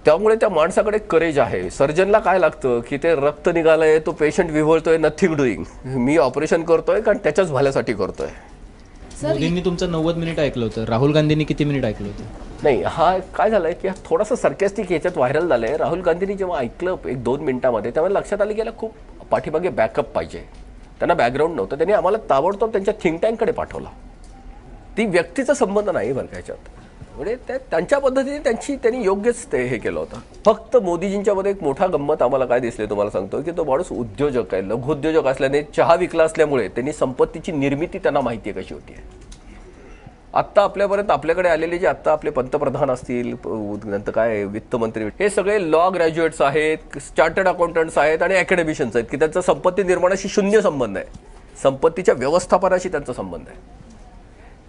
त्यामुळे त्या माणसाकडे करेज आहे. सर्जनला काय लागतं की ते रक्त निघालंय, तो पेशंट विव्हळतोय, नथिंग डुईंग, मी ऑपरेशन करतोय कारण त्याच्याच भल्यासाठी करतोय. मोदींनी तुमचं 90 मिनिट ऐकलं होतं, राहुल गांधींनी किती मिनिट ऐकलं होतं? नाही, हा काय झालंय की थोडासा सर्कॅस्टिक याच्यात व्हायरल झालंय. राहुल गांधींनी जेव्हा ऐकलं 1-2 मिनिटांमध्ये, त्यामुळे लक्षात आलं की याला खूप पाठीमागे बॅकअप पाहिजे. त्यांना बॅकग्राऊंड नव्हतं. त्यांनी आम्हाला ताबडतोब त्यांच्या थिंक टँककडे पाठवला. ती व्यक्तीचा संबंध नाही बरं का याच्यात. म्हणजे त्यांच्या पद्धतीने त्यांनी योग्यच ते हे केलं होतं. फक्त मोदीजींच्यामध्ये एक मोठा गंमत आम्हाला काय दिसले तुम्हाला सांगतो, की तो माणूस उद्योजक आहे, लघुउद्योजक असल्याने, चहा विकला असल्यामुळे त्यांनी संपत्तीची निर्मिती त्यांना माहिती आहे कशी होती आहे. आत्ता आपल्यापर्यंत आपल्याकडे आलेले जे आत्ता आपले पंतप्रधान असतील, नंतर काय वित्तमंत्री, हे सगळे लॉ ग्रॅज्युएट्स आहेत, चार्टर्ड अकाउंटंट्स आहेत आणि अकॅडमिशियन्स आहेत, की त्यांचा संपत्ती निर्माणाशी शून्य संबंध आहे. संपत्तीच्या व्यवस्थापनाशी त्यांचा संबंध आहे.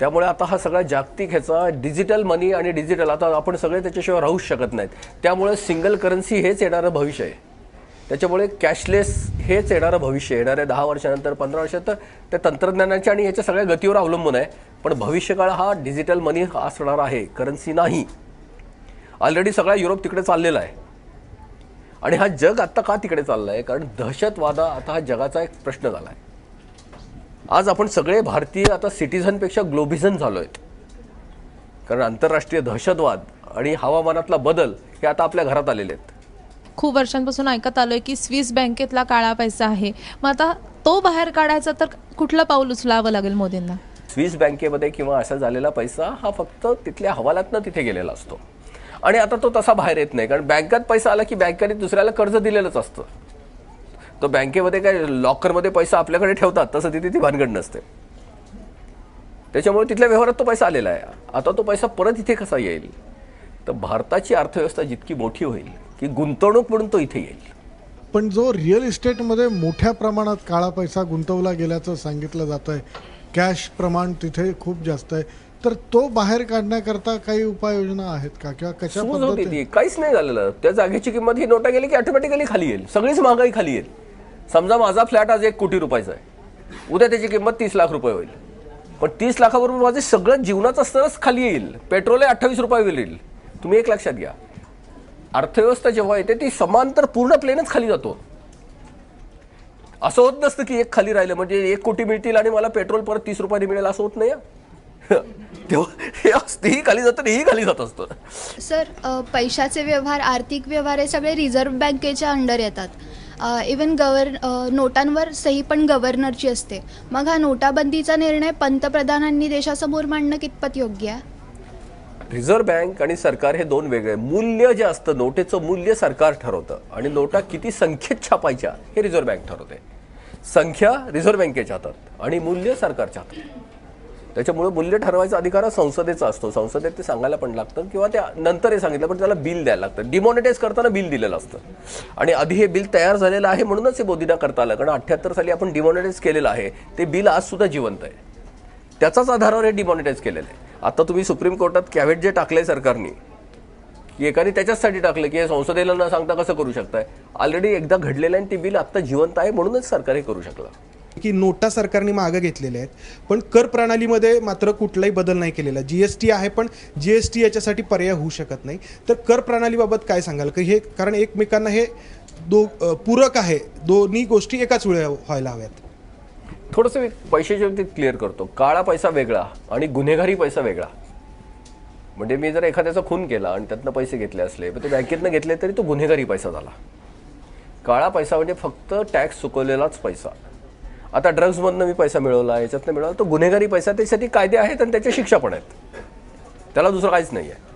त्यामुळे आता हा सगळा जागतिक ह्याचा डिजिटल मनी आणि डिजिटल, आता आपण सगळे त्याच्याशिवाय राहूच शकत नाहीत. त्यामुळे सिंगल करन्सी हेच येणारं भविष्य आहे. त्याच्यामुळे कॅशलेस हेच येणारं भविष्य. येणाऱ्या 10 वर्षानंतर 15 वर्षात तर त्या तंत्रज्ञानाच्या आणि याच्या सगळ्या गतीवर अवलंबून आहे. पण भविष्यकाळ हा डिजिटल मनी असणार आहे, करन्सी नाही. ऑलरेडी सगळा युरोप तिकडे चाललेला आहे. आणि हा जग आत्ता का तिकडे चालला आहे? कारण दहशतवाद आता हा जगाचा एक प्रश्न झाला आहे. आज आपण सगळे भारतीय आता सिटिझनपेक्षा ग्लोबिझन झालो आहेत. कारण आंतरराष्ट्रीय दहशतवाद आणि हवामानातला बदल हे आता आपल्या घरात आलेले आहेत. खूप वर्षांपासून ऐकत आलोय की स्विस बँकेतला काळा पैसा आहे. मग आता तो बाहेर काढायचा तर कुठलं पाऊल उचलावं लागेल मोदींना? स्विस बँकेमध्ये किंवा असा झालेला पैसा हा फक्त तिथल्या हवालातनं तिथे गेलेला असतो. आणि आता तो तसा बाहेर येत नाही. कारण बँकात पैसा आला की बँकेने दुसऱ्याला कर्ज दिलेलंच असतं. तो बँकेमध्ये काय लॉकरमध्ये पैसा आपल्याकडे ठेवतात तसं तिथे ती भानगड नसते. त्याच्यामुळे तिथल्या व्यवहारात तो पैसा आलेला आहे. आता तो पैसा परत इथे कसा येईल? तर भारताची अर्थव्यवस्था जितकी मोठी होईल की गुंतवणूक म्हणून तो इथे येईल. पण जो रिअल इस्टेटमध्ये मोठ्या प्रमाणात काळा पैसा गुंतवला गेल्याचं सांगितलं जात आहे, कॅश प्रमाण तिथे खूप जास्त आहे, तर तो बाहेर काढण्याकरता काही उपाययोजना आहेत का किंवा कशा पद्धतीने? काहीच नाही झालेलं. त्या जागेची किंमत ही नोटा गेली की ऑटोमॅटिकली खाली येईल. सगळीच महागाई खाली येईल. समजा माझा फ्लॅट आज 1 कोटी रुपयाचा आहे, उद्या त्याची किंमत 30 लाख रुपये होईल. पण 30 लाखाबरोबर माझे सगळं जीवनाचं स्तरच खाली येईल. पेट्रोल 28 रुपये येईल. तुम्ही एक लक्षात घ्या, अर्थव्यवस्था जेव्हा येते ती समांतर पूर्ण प्लेनच खाली जातो. असं होत नसतं की एक खाली राहिलं म्हणजे 1 कोटी मिळतील आणि मला पेट्रोल परत 30 रुपयाने मिळेल, असं होत नाही. तेव्हा हे तेही खाली जातं, हेही खाली जात असतं. सर, पैशाचे व्यवहार, आर्थिक व्यवहार हे सगळे रिझर्व्ह बँकेच्या अंडर येतात. इवन नोटांवर सही पण गव्हर्नरची असते. मग हा नोटाबंदीचा निर्णय पंतप्रधानांनी देशासमोर मांडणं कितपत योग्य आहे? रिझर्व्ह बँक आणि सरकार हे दोन वेगळे. मूल्य जे असतं, नोटेचं मूल्य सरकार ठरवतं आणि नोटा किती संख्येत छापायच्या हे रिझर्व्ह बँक ठरवते. संख्या रिझर्व्ह बँकेच्या हातात आणि मूल्य सरकारच्या हातात. त्याच्यामुळे मूल्य ठरवायचा अधिकार संसदेचा असतो. संसदेत ते सांगायला पण लागतं किंवा त्या नंतर हे सांगितलं पण त्याला बिल द्यायला लागतं. डिमॉनिटाईज करताना बिल दिलेलं असतं आणि आधी हे बिल तयार झालेलं आहे म्हणूनच हे मोदींना करता आलं. कारण 78 साली आपण डिमॉनिटाईज केलेलं आहे. ते बिल आज सुद्धा जिवंत आहे. त्याचाच आधारावर हे डिमॉनिटाईज केलेलं आहे. आता तुम्ही सुप्रीम कोर्टात कॅव्हेट जे टाकलंय सरकारने, की एकाने त्याच्याचसाठी टाकलं की हे संसदेला न सांगता कसं करू शकताय. ऑलरेडी एकदा घडलेलं आहे ते बिल आत्ता जिवंत आहे म्हणूनच सरकार हे करू शकलं. की नोटा सरकारने मागं घेतलेल्या आहेत, पण कर प्रणालीमध्ये मात्र कुठलाही बदल नाही केलेला. GST आहे, पण GST याच्यासाठी पर्याय होऊ शकत नाही. तर कर प्रणालीबाबत काय सांगाल की हे, कारण एकमेकांना हे पूरक आहे, दोन्ही गोष्टी एकाच वेळी व्हायला हव्यात. थोडंसं मी पैशाच्या बाबतीत क्लिअर करतो. काळा पैसा वेगळा आणि गुन्हेगारी पैसा वेगळा. म्हणजे मी जर एखाद्याचा खून केला आणि त्यातनं पैसे घेतले असले, पण ते बँकेतनं घेतले तरी तो गुन्हेगारी पैसा झाला. काळा पैसा म्हणजे फक्त टॅक्स चुकवलेलाच पैसा. आता ड्रग्जमधनं मी पैसा मिळवला, याच्यातनं मिळवला, तो गुन्हेगारी पैसा. त्यासाठी कायदे आहेत आणि त्याच्या शिक्षा पण आहेत. त्याला दुसरं काहीच नाही आहे.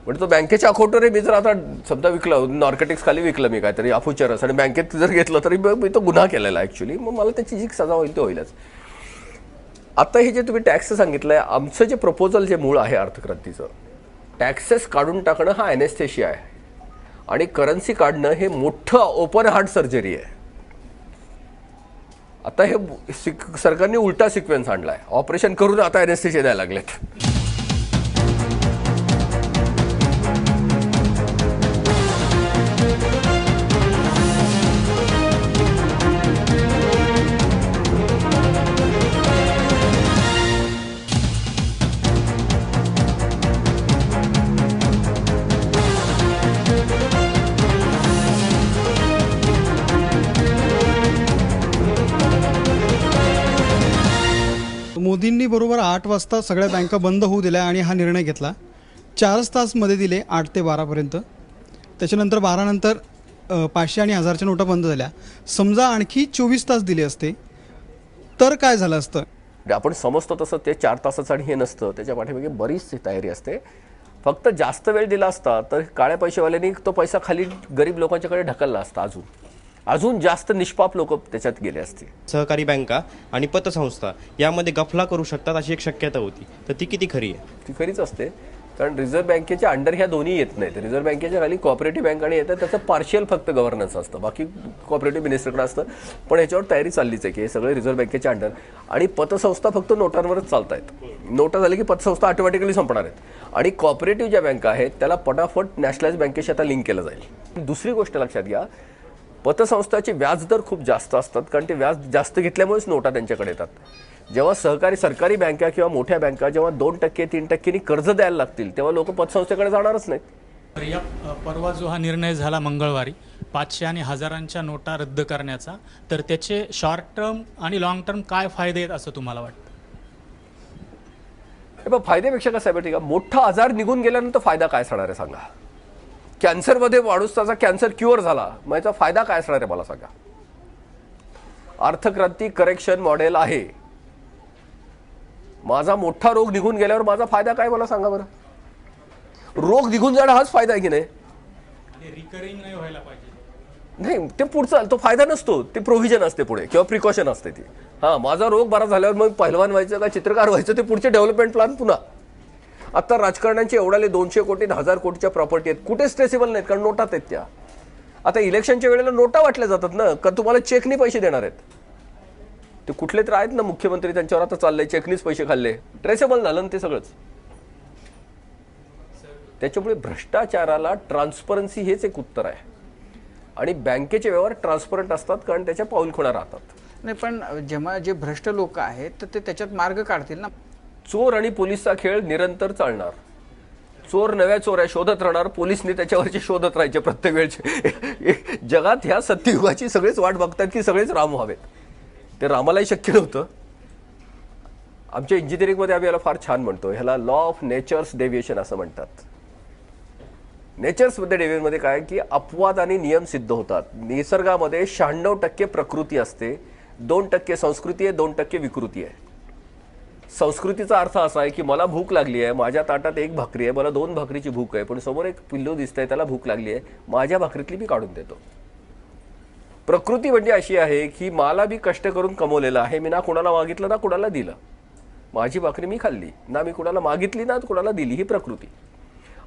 म्हणजे तो बँकेच्या अकाउंटवर मी जर आता समजा विकलं, नॉर्केटिक्स खाली विकलं मी काहीतरी अफूचरस, आणि बँकेत जर घेतलं तरी मी तो गुन्हा केलेला ॲक्च्युली, मग मला त्याची जी सजा होईल ते होईलच. आता हे जे तुम्ही टॅक्स सांगितलंय, आमचं जे प्रपोजल जे मूळ आहे अर्थक्रांतीचं, टॅक्सेस काढून टाकणं हा ॲनेस्थेशिया आहे आणि करन्सी काढणं हे मोठं ओपन हार्ट सर्जरी आहे. आता हे सरकारने उलटा सिक्वेन्स आणलाय. ऑपरेशन करून आता ॲनेस्थेशिया द्यायला लागलेत. मोदींनी बरोबर 8 वाजता सगळ्या बँका बंद होऊ दिल्या आणि हा निर्णय घेतला. 4 तासमध्ये दिले 8 ते 12पर्यंत. त्याच्यानंतर 12 नंतर 500 आणि 1000च्या नोटा बंद झाल्या. समजा आणखी 24 तास दिले असते तर काय झालं असतं? आपण समजतो तसं ते 4 तासाचं आणि हे नसतं. त्याच्या पाठीमागे बरीच तयारी असते. फक्त जास्त वेळ दिला असता तर काळ्या पैशावाल्यांनी तो पैसा खाली गरीब लोकांच्याकडे ढकलला असता. अजून जास्त निष्पाप लोक त्याच्यात गेले असते. सहकारी बँका आणि पतसंस्था यामध्ये गफला करू शकतात अशी एक शक्यता होती, तर ती किती खरी आहे? ती खरीच असते, कारण रिझर्व्ह बँकेच्या अंडर ह्या दोन्ही येत नाहीत. रिझर्व्ह बँकेच्या खाली कॉपरेटिव्ह बँकांनी येतं, त्याचं पार्शियल फक्त गव्हर्नन्स असतं, बाकी कॉपरेटिव्ह मिनिस्टरकडे असतं. पण ह्याच्यावर तयारी चाललीच आहे की हे सगळे रिझर्व्ह बँकेच्या अंडर. आणि पतसंस्था फक्त नोटांवरच चालत आहेत. नोटा झाली की पतसंस्था ऑटोमॅटिकली संपणार आहेत. आणि कॉपरेटिव्ह ज्या बँका आहेत त्याला पटापट नॅशनलाइज बँकेशी आता लिंक केलं जाईल. दुसरी गोष्ट लक्षात घ्या, पतसंस्थाचे व्याजदर खूप जास्त असतात, कारण ते व्याज जास्त घेतल्यामुळेच नोटा त्यांच्याकडे येतात. जेव्हा सरकारी बँका किंवा मोठ्या बँका जेव्हा 2%, 3% कर्ज द्यायला लागतील तेव्हा लोक पतसंस्थेकडे जाणारच नाहीत. तर या परवा जो हा निर्णय झाला मंगळवारी 500 आणि 1000च्या नोटा रद्द करण्याचा, तर त्याचे शॉर्ट टर्म आणि लॉंग टर्म काय फायदे आहेत असं तुम्हाला वाटतं? फायद्यापेक्षा कसं आहे माहिती का, मोठा आजार निघून गेल्यानंतर फायदा काय असणार आहे सांगा? कॅन्सरमध्ये माणूस त्याचा कॅन्सर क्युअर झाला, मग याचा फायदा काय असणार आहे मला सांगा? अर्थक्रांती करेक्शन मॉडेल आहे. माझा मोठा रोग निघून गेल्यावर माझा फायदा काय मला सांगा बरं? रोग निघून जाणं हाच फायदा आहे की नाही? रिकरिंग नाही व्हायला पाहिजे. नाही, ते पुढचा तो फायदा नसतो, ते प्रोव्हिजन असते पुढे किंवा प्रिकॉशन असते ती. हां, माझा रोग बरा झाल्यावर मग पहिलवान व्हायचं का चित्रकार व्हायचं ते पुढचे डेव्हलपमेंट प्लॅन पुन्हा. आता राजकारण्यांचे एवढाले 200 कोटी 1000 कोटीच्या प्रॉपर्टी आहेत, कुठे स्ट्रेसेबल नाहीत कारण नोटात आहेत त्या. आता इलेक्शनच्या वेळेला नोटा वाटल्या जातात ना, का तुम्हाला चेकनी पैसे देणार आहेत? ते कुठले तर आहेत ना मुख्यमंत्री, त्यांच्यावर आता चाललंय चेकनीच पैसे खाल्ले, ट्रेसेबल झालं ना ते सगळंच. त्याच्यामुळे भ्रष्टाचाराला ट्रान्सपरन्सी हेच एक उत्तर आहे. आणि बँकेचे व्यवहार ट्रान्सपरंट असतात कारण त्याच्या पाऊलखुणा राहतात. नाही, पण जेव्हा जे भ्रष्ट लोक आहेत तर ते त्याच्यात मार्ग काढतील ना. चोर आणि पोलिसचा खेळ निरंतर चालणार. चोर नव्या चोऱ्या शोधत राहणार, पोलिसने त्याच्यावरचे शोधत राहायचे प्रत्येक वेळचे. जगात ह्या सत्ययुगाची सगळेच वाट बघतात की सगळेच राम व्हावेत. ते रामालाही शक्य नव्हतं. आमच्या इंजिनिअरिंगमध्ये आम्ही याला फार छान म्हणतो, ह्याला लॉ ऑफ नेचर्स डेव्हिएशन असं म्हणतात. नेचर्समध्ये डेव्हिएशनमध्ये काय की अपवाद आणि नियम सिद्ध होतात. निसर्गामध्ये 96% प्रकृती असते, 2% संस्कृती आहे, 2% विकृती आहे. संस्कृतीचा अर्थ असा आहे की मला भूक लागली आहे, माझ्या ताटात 1 भाकरी आहे, मला 2 भाकरीची भूक आहे, पण समोर एक पिल्लू दिसतंय त्याला भूक लागली आहे, माझ्या भाकरीतली मी काढून देतो. प्रकृती म्हणजे अशी आहे की मला बी कष्ट करून कमवलेलं आहे, मी ना कुणाला मागितलं ना कुणाला दिलं, माझी भाकरी मी खाल्ली, ना मी कुणाला मागितली ना कुणाला दिली, ही प्रकृती.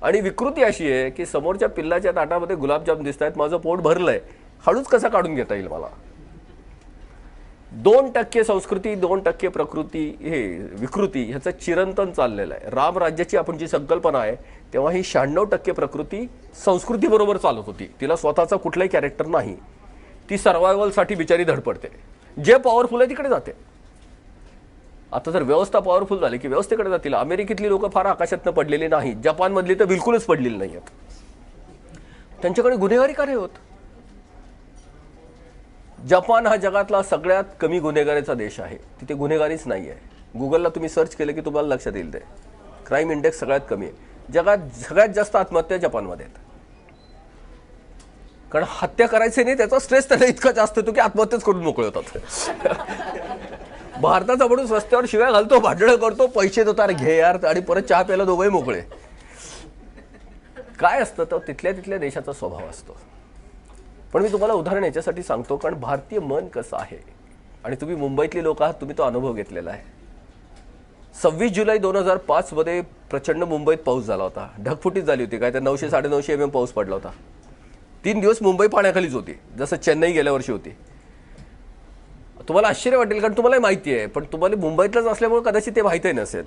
आणि विकृती अशी आहे की समोरच्या पिल्लाच्या ताटामध्ये गुलाबजाम दिसत आहेत, माझं पोट भरलंय, हळूच कसा काढून घेता येईल मला? 2% संस्कृती 2% प्रकृती हे विकृती ह्याचं चिरंतन चाललेलं आहे. रामराज्याची आपण जी संकल्पना आहे तेव्हा ही 96% प्रकृती संस्कृतीबरोबर चालत होती. तिला स्वतःचा कुठलाही कॅरेक्टर नाही, ती सर्वायवलसाठी बिचारी धडपडते. जे पॉवरफुल आहे तिकडे जाते. आता जर व्यवस्था पॉवरफुल झाली की व्यवस्थेकडे जातील. अमेरिकेतली लोक फार आकाशातनं पडलेली नाही, जपानमधली तर बिलकुलच पडलेली नाही आहेत. त्यांच्याकडे गुन्हेगारी कार्य होत. जपान हा जगातला सगळ्यात कमी गुन्हेगारीचा देश आहे. तिथे गुन्हेगारीच नाही आहे. गुगलला तुम्ही सर्च केलं की तुम्हाला लक्षात येईल ते क्राईम इंडेक्स सगळ्यात कमी आहे. जगात सगळ्यात जास्त आत्महत्या जपानमध्ये आहेत. कारण हत्या करायची नाही त्याचा स्ट्रेस त्यांना इतका जास्त होतो की आत्महत्याच करून मोकळे होतात. भारताचा माणूस रस्त्यावर शिव्या घालतो, भांडणं करतो, पैसे देतो, अरे घे यार, आणि परत चहा प्यायला दोघंही मोकळे. काय असतं तर तिथल्या तिथल्या देशाचा स्वभाव असतो. पण मी तुम्हाला उदाहरण याच्यासाठी सांगतो कारण भारतीय मन कसं आहे आणि तुम्ही मुंबईतली लोक आहात, तुम्ही तो अनुभव घेतलेला आहे. 26 जुलै 2005 मध्ये प्रचंड मुंबईत पाऊस झाला होता. ढगफुटीच झाली होती. काय तर 900-950 mm पाऊस पडला होता. 3 दिवस मुंबई पाण्याखालीच होती, जसं चेन्नई गेल्या वर्षी होती. तुम्हाला आश्चर्य वाटेल कारण तुम्हाला माहिती आहे, पण तुम्हाला मुंबईतलंच असल्यामुळे कदाचित ते माहितीही नसेल.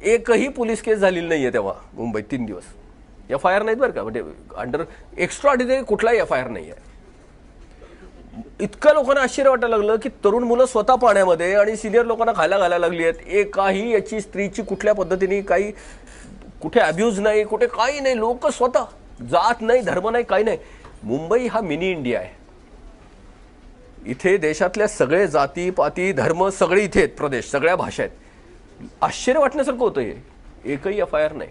एकही पोलीस केस झालेली नाही आहे तेव्हा मुंबईत 3 दिवस. FIR नाहीत बरं का, म्हणजे अंडर एक्स्ट्रा ऑर्डिनरी कुठलाही FIR नाही आहे. इतकं लोकांना आश्चर्य वाटायला लागलं की तरुण मुलं स्वतः पाण्यामध्ये आणि सिनियर लोकांना खायला घालायला लागली आहेत. एकाही याची स्त्रीची कुठल्या पद्धतीने काही कुठे अब्यूज नाही, कुठे काही नाही. लोक स्वतः, जात नाही, धर्म नाही, काही नाही. मुंबई हा मिनी इंडिया आहे. इथे देशातल्या सगळे जाती पाती धर्म सगळे इथे आहेत, प्रदेश, सगळ्या भाषा आहेत. आश्चर्य वाटण्यासारखं होतं हे. एकही FIR नाही.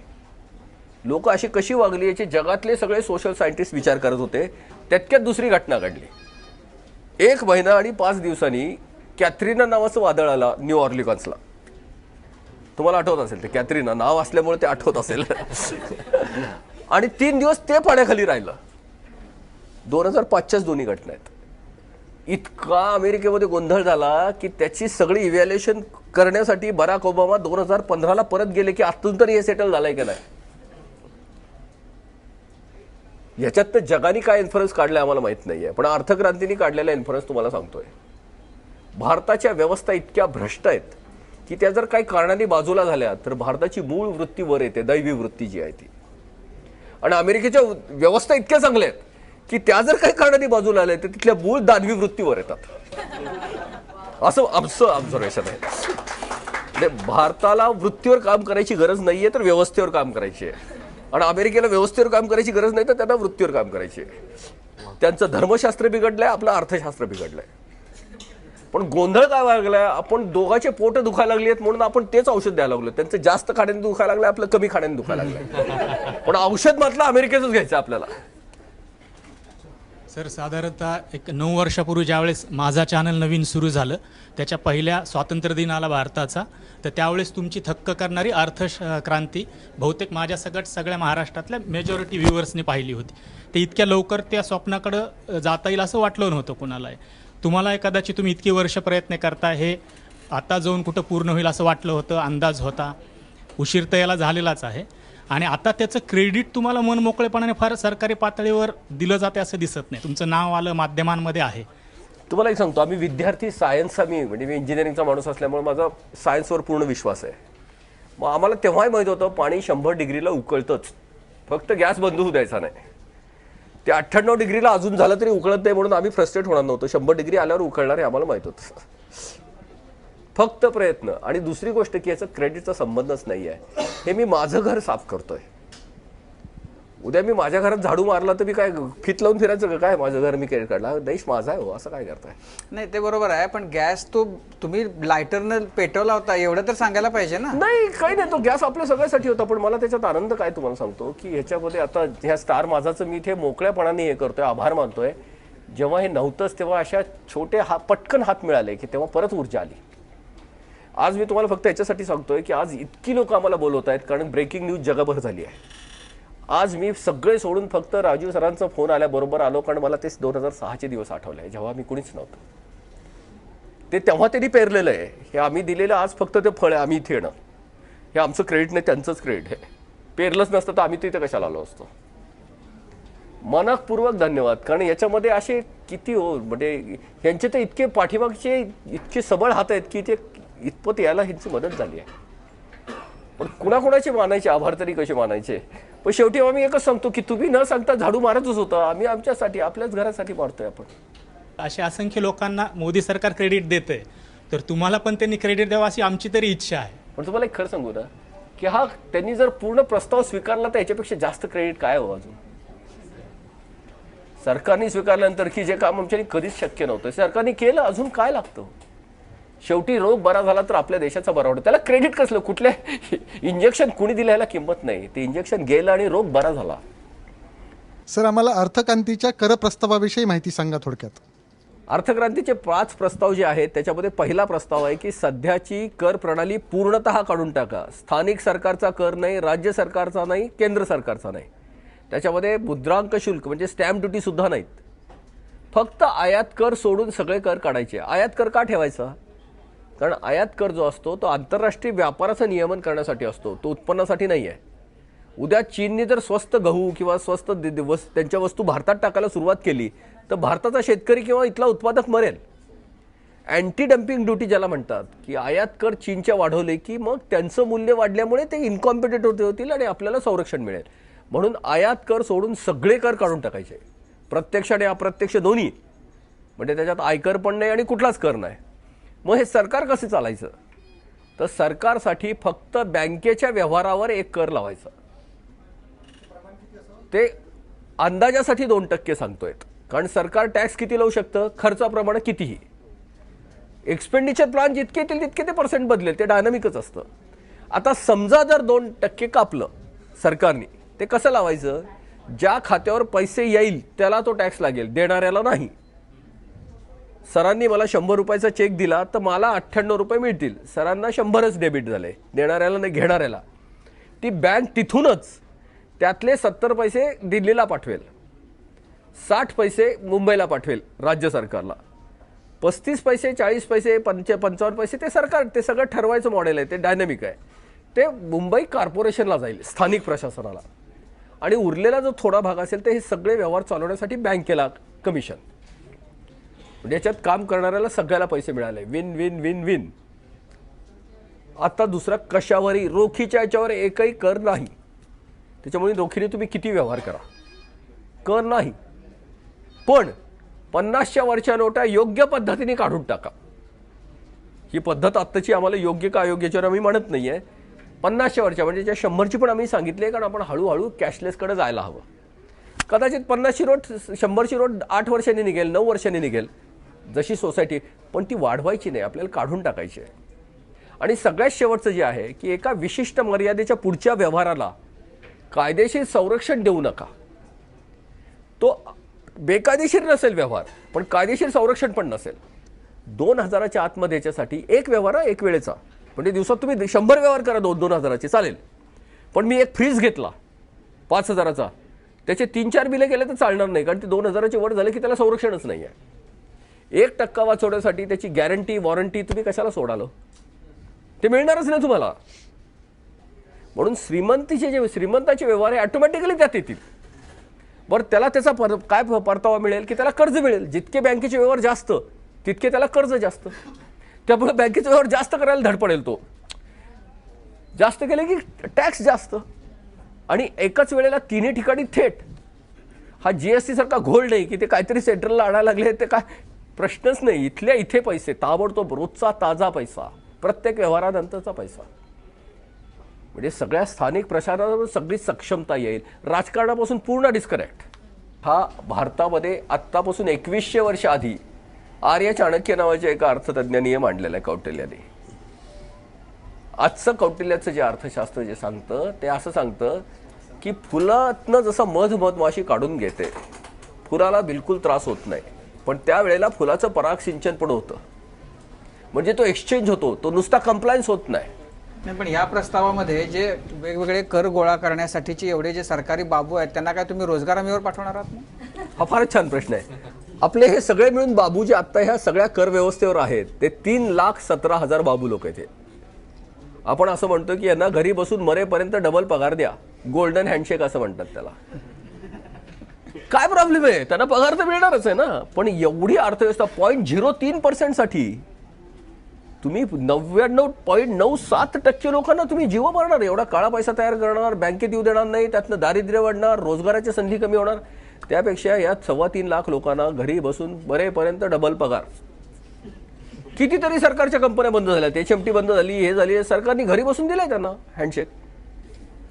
लोक अशी कशी वागली याचे जगातले सगळे सोशल सायंटिस्ट विचार करत होते. त्यातक्यात दुसरी घटना घडली. 1 महिना आणि 5 दिवसांनी कॅथरीना नावाचं वादळ आला न्यू ऑर्लिन्सला. तुम्हाला आठवत असेल, ते कॅथरीना नाव असल्यामुळे ते आठवत असेल. आणि 3 दिवस ते पाण्याखाली राहिलं. 2005च्याच दोन्ही घटना आहेत. इतका अमेरिकेमध्ये गोंधळ झाला की त्याची सगळी इव्हॅल्युएशन करण्यासाठी बराक ओबामा 2015ला परत गेले की आतून तरी हे सेटल झालंय की नाही. याच्यात तर जगाने काय इन्फ्लुअन्स काढलाय आम्हाला माहित नाहीये, पण अर्थक्रांतीने काढलेला इन्फ्लुअन्स तुम्हाला सांगतोय. भारताच्या व्यवस्था इतक्या भ्रष्ट आहेत की त्या जर काही कारणाने बाजूला झाल्या तर भारताची मूळ वृत्ती वर येते, दैवी वृत्ती जी आहे ती. आणि अमेरिकेच्या व्यवस्था इतक्या चांगल्या आहेत की त्या जर काही कारणाने बाजूला आल्या तर तिथल्या मूळ दानवी वृत्तीवर येतात. असं आमचं ऑब्झर्वेशन आहे. भारताला वृत्तीवर काम करायची गरज नाहीये तर व्यवस्थेवर काम करायची आहे. आणि अमेरिकेला व्यवस्थेवर काम करायची गरज नाही तर त्यांना वृत्तीवर काम करायची आहे. त्यांचं धर्मशास्त्र बिघडलंय, आपलं अर्थशास्त्र बिघडलंय. पण गोंधळ काय लागलाय, आपण दोघांचे पोट दुखायला लागली आहेत म्हणून आपण तेच औषध द्यायला लागलो. त्यांचं जास्त खाण्याने दुखायला लागलं, आपलं कमी खाण्याने दुखायला लागलंय. पण औषध मात्र अमेरिकेचंच घ्यायचं आपल्याला. सर, साधारणतः एक 9 वर्षापूर्वी ज्यावेळेस माझा चॅनल नवीन सुरू झालं, त्याच्या पहिल्या स्वातंत्र्य दिन आला भारताचा, तर त्यावेळेस तुमची थक्क करणारी अर्थक्रांती बहुतेक माझ्या सगळ्या महाराष्ट्रातल्या मेजॉरिटी व्ह्युअर्सनी पाहिली होती. ते इतक्या लवकर त्या स्वप्नाकडं जाता येईल असं वाटलं नव्हतं कुणालाही. तुम्हाला कदाचित तुम्ही इतकी वर्ष प्रयत्न करता, हे आता जाऊन कुठं पूर्ण होईल असं वाटलं होतं, अंदाज होता. उशीर तर याला झालेलाच आहे. आणि आता त्याचं क्रेडिट तुम्हाला मनमोकळेपणाने फार सरकारी पातळीवर दिलं जाते असं दिसत नाही. तुमचं नाव आलं माध्यमांमध्ये आहे. तुम्हाला एक सांगतो, आम्ही विद्यार्थी सायन्सचा, मी इंजिनिअरिंगचा माणूस असल्यामुळे माझा सायन्सवर पूर्ण विश्वास आहे. मग आम्हाला तेव्हाही माहीत होतं पाणी 100 डिग्रीला उकळतंच, फक्त गॅस बंद होऊ द्यायचा नाही. ते 98 डिग्रीला अजून झालं तरी उकळत नाही म्हणून आम्ही फ्रस्ट्रेट होणार नव्हतो. 100 डिग्री आल्यावर उकळणार हे आम्हाला माहीत होतं. फक्त प्रयत्न. आणि दुसरी गोष्ट की याचा क्रेडिटचा संबंधच नाही आहे. हे मी माझं घर साफ करतोय. उद्या मी माझ्या घरात झाडू मारला तर मी काय फित लावून फिरायचं का काय, माझं घर मी क्रेडिट काढला, देश माझा आहे हो, असं काय करताय. नाही, ते बरोबर आहे, पण गॅस तो तुम्ही लायटरनं पेटवला होता एवढं तर सांगायला पाहिजे ना. नाही, काही नाही, तो गॅस आपल्या सगळ्यासाठी होता. पण मला त्याच्यात आनंद काय तुम्हाला सांगतो की ह्याच्यामध्ये आता ह्या स्टार माझाचं मी इथे मोकळ्यापणाने हे करतोय, आभार मानतोय. जेव्हा हे नव्हतंच तेव्हा अशा छोटे पटकन हात मिळाले की तेव्हा परत ऊर्जा आली. आज मी तुम्हाला फक्त याच्यासाठी सांगतोय की आज इतकी लोक आम्हाला बोलवत आहेत कारण ब्रेकिंग न्यूज जगभर झाली आहे. आज मी सगळे सोडून फक्त राजीव सरांचा फोन आल्याबरोबर आलो कारण मला ते 2006चे दिवस आठवले जेव्हा मी कुणीच नव्हतं. ते तेव्हा त्यांनी पेरलेलं आहे, हे आम्ही दिलेलं आज फक्त ते फळ आहे. आम्ही इथे येणं हे आमचं क्रेडिट नाही, त्यांचंच क्रेडिट आहे. पेरलंच नसतं तर आम्ही तिथे कशाला आलो असतो. मनपूर्वक धन्यवाद. कारण याच्यामध्ये असे किती हो, म्हणजे यांचे तर इतके पाठीमागचे इतके सबळ हात आहेत की ते इतपत यायला ह्यांची मदत झाली आहे. पण कुणाकुणाचे मानायचे आभार तरी कसे मानायचे. पण शेवटी आम्ही एकच सांगतो की तुम्ही न सांगता झाडू मारतच होता, आम्ही आमच्यासाठी आपल्याच घरासाठी मारतोय आपण. अशा असंख्य लोकांना मोदी सरकार क्रेडिट देते, तर तुम्हाला पण त्यांनी क्रेडिट द्यावं अशी आमची तरी इच्छा आहे. पण तुम्हाला एक खरं सांगू ना की हा त्यांनी जर पूर्ण प्रस्ताव स्वीकारला तर याच्यापेक्षा जास्त क्रेडिट काय हवं अजून. सरकारने स्वीकारल्यानंतर की जे काम आमच्यानी कधीच शक्य नव्हतं सरकारने केलं, अजून काय लागतं. शेवटी रोग बरा झाला तर आपल्या देशाचा बरा होतो. त्याला क्रेडिट कसलं, कुठल्या इंजेक्शन कुणी दिलं याला किंमत नाही. ते इंजेक्शन गेलं आणि रोग बरा झाला. सर, आम्हाला अर्थक्रांतीच्या कर प्रस्तावाविषयी माहिती सांगा थोडक्यात. अर्थक्रांतीचे 5 प्रस्ताव जे आहेत त्याच्यामध्ये पहिला प्रस्ताव आहे की सध्याची कर प्रणाली पूर्णतः काढून टाका. स्थानिक सरकारचा कर नाही, राज्य सरकारचा नाही, केंद्र सरकारचा नाही. त्याच्यामध्ये मुद्रांक शुल्क म्हणजे स्टॅम्प ड्युटी सुद्धा नाहीत. फक्त आयात कर सोडून सगळे कर काढायचे. आयात कर का ठेवायचा? कारण आयात कर जो असतो तो आंतरराष्ट्रीय व्यापाराचं नियमन करण्यासाठी असतो, तो उत्पन्नासाठी नाही आहे. उद्या चीनने जर स्वस्त गहू किंवा स्वस्त त्यांच्या वस्तू भारतात टाकायला सुरुवात केली तर भारताचा शेतकरी किंवा इथला उत्पादक मरेल. अँटी डम्पिंग ड्युटी ज्याला म्हणतात की आयात कर चीनच्या वाढवले की मग त्यांचं मूल्य वाढल्यामुळे ते इनकॉम्पिटेटिव्ह होतील आणि आपल्याला संरक्षण मिळेल. म्हणून आयात कर सोडून सगळे कर काढून टाकायचे, प्रत्यक्ष आणि अप्रत्यक्ष दोन्ही. म्हणजे त्याच्यात आयकर पण नाही आणि कुठलाच कर नाही. मग हे सरकार कसं चालायचं? तर सरकारसाठी फक्त बँकेच्या व्यवहारावर एक कर लावायचा. ते अंदाजासाठी 2% सांगतोय, कारण सरकार टॅक्स किती लावू शकतं, खर्चाप्रमाणे कितीही. एक्सपेंडिचर प्लॅन जितके येतील तितके ते पर्सेंट बदलेल, ते डायनामिकच असतं. आता समजा जर 2% कापलं सरकारने, ते कसं लावायचं? ज्या खात्यावर पैसे येईल त्याला तो टॅक्स लागेल, देणाऱ्याला नाही. सरांनी मला 100 रुपयाचा चेक दिला तर मला 98 रुपये मिळतील, सरांना 100च डेबिट झाले, देणाऱ्याला नाही, घेणाऱ्याला. ती बँक तिथूनच त्यातले 70 पैसे दिल्लीला पाठवेल, 60 पैसे मुंबईला पाठवेल राज्य सरकारला, 35 पैसे 40 पैसे 55 पैसे ते सरकार, ते सगळं ठरवायचं मॉडेल आहे, ते डायनॅमिक आहे. ते मुंबई कॉर्पोरेशनला जाईल, स्थानिक प्रशासनाला. आणि उरलेला जो थोडा भाग असेल तर हे सगळे व्यवहार चालवण्यासाठी बँकेला कमिशन. म्हणजे याच्यात काम करणाऱ्याला सगळ्याला पैसे मिळाले. Win win win win. आता दुसरा कशावरही रोखीच्या याच्यावर एकही कर नाही. त्याच्यामुळे रोखीने तुम्ही किती व्यवहार करा, कर नाही. पण 50च्या वरच्या नोटा योग्य पद्धतीने काढून टाका. ही पद्धत आत्ताची आम्हाला योग्य का अयोग्याच्यावर आम्ही म्हणत नाहीये. 50च्या वरच्या म्हणजे ज्या 100ची पण आम्ही सांगितले, कारण आपण हळूहळू कॅशलेसकडे जायला हवं. कदाचित 50ची नोट 100ची नोट 8 वर्षांनी निघेल, 9 वर्षांनी निघेल, जशी सोसायटी, पण ती वाढवायची नाही, आपल्याला काढून टाकायची आहे. आणि सगळ्यात शेवटचं जे आहे की एका विशिष्ट मर्यादेच्या पुढच्या व्यवहाराला कायदेशीर संरक्षण देऊ नका. तो बेकायदेशीर नसेल व्यवहार, पण कायदेशीर संरक्षण पण नसेल. 2000च्या आतमध्ये याच्यासाठी एक व्यवहार एक वेळेचा, म्हणजे दिवसात तुम्ही 100 व्यवहार करा 2,000चे चालेल. पण मी एक फ्रीज घेतला 5,000चा, त्याचे 3-4 बिले गेले तर चालणार नाही, कारण ते 2,000चे वर झाले की त्याला संरक्षणच नाही आहे. 1% वाचवण्यासाठी त्याची गॅरंटी वॉरंटी तुम्ही कशाला सोडाल? ते मिळणारच नाही तुम्हाला. म्हणून श्रीमंताचे व्यवहार हे ऑटोमॅटिकली त्यात येतील. बरं, त्याला त्याचा काय परतावा मिळेल की त्याला कर्ज मिळेल. जितके बँकेचे व्यवहार जास्त तितके त्याला कर्ज जास्त, त्यामुळे बँकेचे व्यवहार जास्त करायला धड पडेल. तो जास्त केले की टॅक्स जास्त. आणि एकाच वेळेला तिन्ही ठिकाणी थेट. हा जीएसटी सारखा घोळ नाही की ते काहीतरी सेंट्रलला आणायला लागले, ते काय प्रश्नच नाही. इथल्या इथे पैसे ताबडतोब, रोजचा ताजा पैसा, प्रत्येक व्यवहारानंतरचा पैसा. म्हणजे सगळ्या स्थानिक प्रशासनावर सगळी सक्षमता येईल. राजकारणापासून पूर्ण डिस्कनेक्ट. हा भारतामध्ये आत्तापासून 2100 वर्ष आधी आर्य चाणक्य नावाच्या एका अर्थतज्ञाने मांडलेलं आहे, कौटिल्याने. आजचं कौटिल्याचं जे अर्थशास्त्र जे सांगतं ते असं सांगतं की फुलातनं जसं मधमाशी काढून घेते, फुलाला बिलकुल त्रास होत नाही, पण त्यावेळेला फुलाचं पराग सिंचन पण होतं. म्हणजे तो एक्सचेंज होतो, तो नुसता कंप्लायन्स होत नाही. नाही, पण या प्रस्तावामध्ये जे वेगवेगळे कर गोळा करण्यासाठीचे एवढे जे सरकारी बाबू आहेत त्यांना काय तुम्ही रोजगार हमीवर पाठवणार आहात ना? हा फारच छान प्रश्न आहे. आपले हे सगळे मिळून बाबू जे आत्ता ह्या सगळ्या कर व्यवस्थेवर आहेत ते 3,17,000 बाबू लोक आहेत. आपण असं म्हणतो की यांना घरी बसून मरेपर्यंत डबल पगार द्या, गोल्डन हँडशेक असं म्हणतात त्याला. काय प्रॉब्लेम आहे? त्यांना पगार तर मिळणारच आहे ना. पण एवढी अर्थव्यवस्था 0.03% साठी तुम्ही 99.97% लोकांना तुम्ही जीव मारणार, एवढा काळा पैसा तयार करणार, बँकेत येऊ देणार नाही, त्यातनं दारिद्र्य वाढणार, रोजगाराच्या संधी कमी होणार. त्यापेक्षा या 3.25 लाख लोकांना घरी बसून बरेपर्यंत डबल पगार. कितीतरी सरकारच्या कंपन्या बंद झाल्या, HMT बंद झाली, हे झाली, सरकारने घरी बसून दिलाय त्यांना हँडशेक.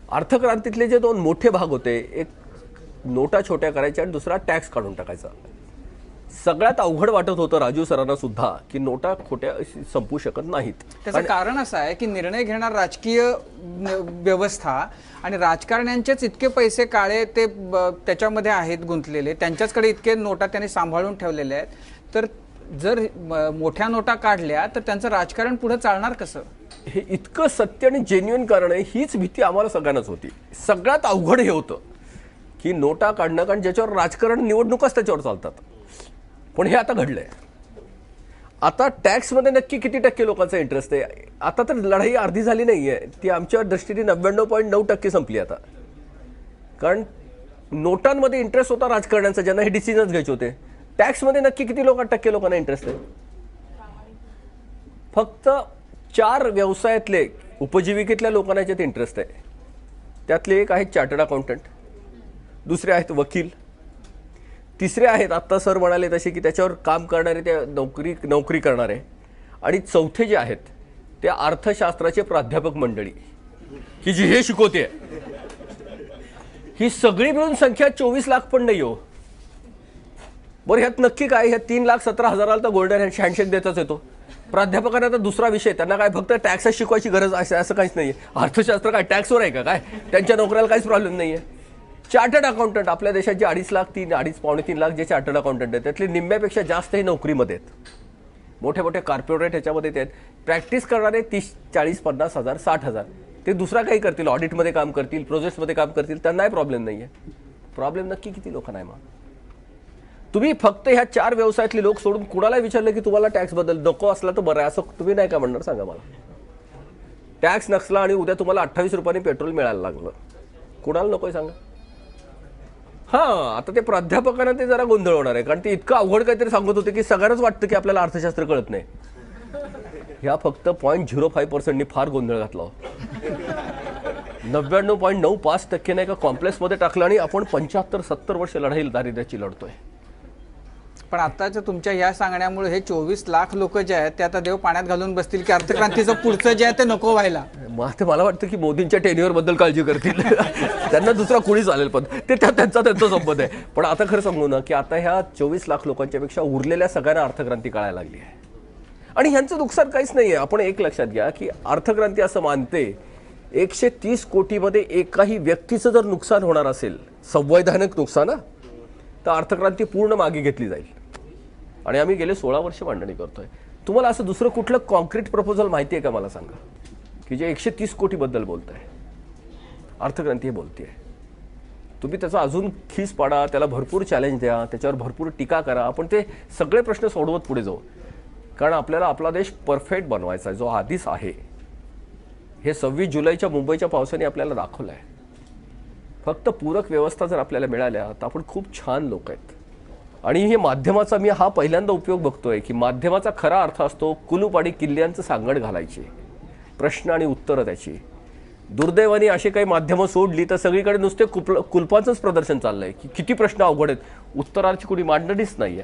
अर्थक्रांतीतले जे 2 मोठे भाग होते, एक नोटा छोट्या करायच्या आणि दुसरा टॅक्स काढून टाकायचा. सगळ्यात अवघड वाटत होतं राजू सरांना सुद्धा की नोटा खोट्या संपू शकत नाहीत. त्याचं कारण असं आहे की निर्णय घेणार राजकीय व्यवस्था आणि राजकारण्यांचेच इतके पैसे काळे ते त्याच्यामध्ये आहेत गुंतलेले, त्यांच्याचकडे इतके नोटा त्यांनी सांभाळून ठेवलेले आहेत. तर जर मोठ्या नोटा काढल्या तर त्यांचं राजकारण पुढे चालणार कसं? हे इतकं सत्य आणि जेन्युइन कारण आहे. हीच भीती आम्हाला सगळ्यांनाच होती. सगळ्यात अवघड हे होतं की नोटा काढणं, कारण ज्याच्यावर राजकारण निवडणुकाच त्याच्यावर चालतात. पण हे आता घडलंय. आता टॅक्समध्ये नक्की किती टक्के लोकांचा इंटरेस्ट आहे? आता तर लढाई अर्धी झाली नाहीये, ती आमच्या दृष्टीने 99.9% संपली आता. कारण नोटांमध्ये इंटरेस्ट होता राजकारण्यांचा, ज्यांना हे डिसिजन्स घ्यायचे होते. टॅक्समध्ये नक्की किती टक्के लोकांना इंटरेस्ट आहे? फक्त 4 व्यवसायातले उपजीविकेतल्या लोकांना याच्यात इंटरेस्ट आहे. त्यातले एक आहेत चार्टर्ड अकाउंटंट, दुसरे आहेत वकील, तिसरे आहेत आत्ता सर म्हणाले तसे की त्याच्यावर काम करणारे, त्या नोकरी करणारे, आणि चौथे जे आहेत ते अर्थशास्त्राचे प्राध्यापक मंडळी की जी हे शिकवते. ही सगळी मिळून संख्या 24 लाख पण नाही हो. बरं, ह्यात नक्की काय? ह्या 3,17,000 तर गोल्डन हँडशेक देताच येतो. प्राध्यापकांना तर दुसरा विषय, त्यांना काय फक्त टॅक्सच शिकवायची गरज असं काहीच नाहीये. अर्थशास्त्र काय टॅक्सवर आहे का काय? त्यांच्या नोकऱ्याला काहीच प्रॉब्लेम नाहीये. चार्टर्ड अकाउंटंट, आपल्या देशात जे 2.5 लाख 3.5-3 लाख जे चार्टर्ड अकाउंटंट आहेत त्यातले निम्म्यापेक्षा जास्त हे नोकरीमध्ये आहेत. मोठे मोठे कॉर्पोरेट ह्याच्यामध्ये ते आहेत. प्रॅक्टिस करणारे 30, 40, 50 हजार, 60 हजार, ते दुसरा काही करतील, ऑडिटमध्ये काम करतील, प्रोजेक्ट्समध्ये काम करतील, त्यांनाही प्रॉब्लेम नाहीये. प्रॉब्लेम नक्की किती लोकांना आहे? मग तुम्ही फक्त ह्या 4 व्यवसायातले लोक सोडून कुणाला विचारलं की तुम्हाला टॅक्स बद्दल नको असला तर बरं आहे असं तुम्ही नाही का म्हणणार? सांगा मला. टॅक्स नसला आणि उद्या तुम्हाला 28 रुपयांनी पेट्रोल मिळायला लागलं, कुणाला नकोय सांगा? आता ते प्राध्यापकांना ते जरा गोंधळ होणार आहे, कारण ते इतकं अवघड काहीतरी सांगत होते की सगळ्यांनाच वाटतं की आपल्याला अर्थशास्त्र कळत नाही. ह्या फक्त 0.05% फार गोंधळ घातला. 99.95% नाही का कॉम्प्लेक्समध्ये टाकलं आणि आपण 75-70 वर्ष लढाई दारिद्र्याची लढतोय. पण आताच्या तुमच्या या सांगण्यामुळे हे 24 लाख लोक जे आहेत ते आता देव पाण्यात घालून बसतील की अर्थक्रांतीचं पुढचं जे आहे ते नको व्हायला. मला वाटतं की मोदींच्या टेन्युअर बद्दल काळजी करतील. त्यांना दुसरा कोणी चालेल, पण ते त्यांचा संपत आहे. पण आता खरं सांगू ना की आता ह्या 24 लाख लोकांच्या पेक्षा उरलेल्या सगळ्यांना अर्थक्रांती कळायला लागली आहे. आणि ह्यांचं नुकसान काहीच नाहीये. आपण एक लक्षात घ्या की अर्थक्रांती असं मानते 130 कोटीमध्ये एकाही व्यक्तीचं जर नुकसान होणार असेल, संवैधानिक नुकसान, तर अर्थक्रांती पूर्ण मागे घेतली जाईल. आणि आम्ही गेले 16 वर्ष मांडणी करतोय. तुम्हाला असं दुसरं कुठलं कॉन्क्रीट प्रपोजल माहिती आहे का? मला सांगा की जे 130 कोटीबद्दल बोलत आहे. अर्थक्रांती हे बोलते. तुम्ही त्याचा अजून खीस पाडा, त्याला भरपूर चॅलेंज द्या, त्याच्यावर भरपूर टीका करा, आपण ते सगळे प्रश्न सोडवत पुढे जाऊ. कारण आपल्याला आपला देश परफेक्ट बनवायचा आहे, जो आधीच आहे. हे 26 जुलैच्या मुंबईच्या पावसाने आपल्याला दाखवलं आहे. फक्त पूरक व्यवस्था जर आपल्याला मिळाल्या तर आपण खूप छान लोक आहेत. आणि हे माध्यमाचा मी हा पहिल्यांदा उपयोग बघतोय की माध्यमाचा खरा अर्थ असतो कुलूप आणि किल्ल्यांचं सांगड घालायची, प्रश्न आणि उत्तरं त्याची. दुर्दैवाने अशी काही माध्यमं सोडली तर सगळीकडे नुसते कुलपाचंच प्रदर्शन चाललंय की किती प्रश्न अवघड आहेत, उत्तराची कुणी मांडणीच नाहीये.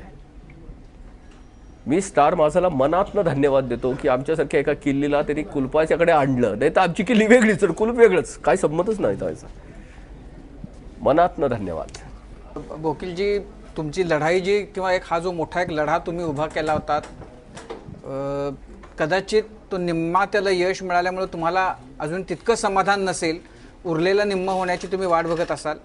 मी स्टार माझाला मनातनं धन्यवाद देतो की आमच्यासारख्या एका किल्लीला त्यांनी कुलपाच्याकडे आणलं. नाही तर आमची किल्ली वेगळीच आणि कुलूप वेगळंच, काय संमतच नाही त्याचा. मनातनं धन्यवाद. वकीलजी, तुमची लढाई जी किंवा हा जो मोठा एक लढा तुम्ही उभा केला होता, कदाचित तो निम्मा त्याला यश मिळाल्यामुळे तुम्हाला अजून तितकं समाधान नसेल, उरलेलं निम्म होण्याची तुम्ही वाट बघत असाल.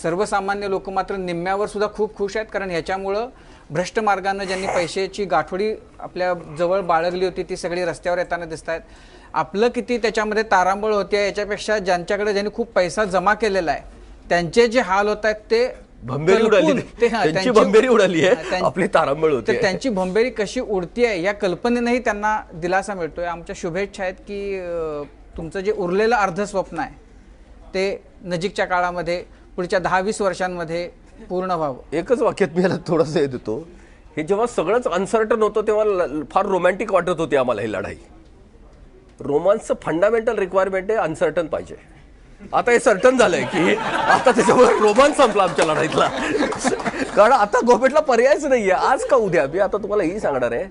सर्वसामान्य लोक मात्र निम्म्यावर सुद्धा खूप खुश आहेत, कारण ह्याच्यामुळं भ्रष्ट मार्गानं ज्यांनी पैशाची गाठोडी आपल्या जवळ बाळगली होती ती सगळी रस्त्यावर येताना दिसत आहेत. आपलं किती त्याच्यामध्ये तारांबळ होते याच्यापेक्षा ज्यांनी खूप पैसा जमा केलेला आहे त्यांचे जे हाल होत आहेत ते भंबेरी उडाली, त्यांची भंबेरी उडाली आहे, आपली तारांबळ होते. तर त्यांची भंबेरी कशी उडती आहे या कल्पनेनेही त्यांना दिलासा मिळतोय. आमच्या शुभेच्छा आहेत की तुमचं जे उरलेलं अर्ध स्वप्न आहे ते नजीकच्या काळामध्ये पुढच्या 10-20 वर्षांमध्ये पूर्ण व्हावं. एकच वाक्यात मी याला थोडंसं हे देतो, हे जेव्हा सगळंच अनसर्टन होतं तेव्हा फार रोमॅन्टिक वाटत होती आम्हाला ही लढाई. रोमांसचं फंडामेंटल रिक्वायरमेंट आहे अनसर्टन पाहिजे. आता हे सर्टन झालंय की आता त्याच्यामुळे रोमांच संपला आमच्या लढाईतला. कारण आता गव्हर्नमेंटला पर्यायच नाहीये. आज का उद्या मी आता तुम्हाला ही सांगणार आहे,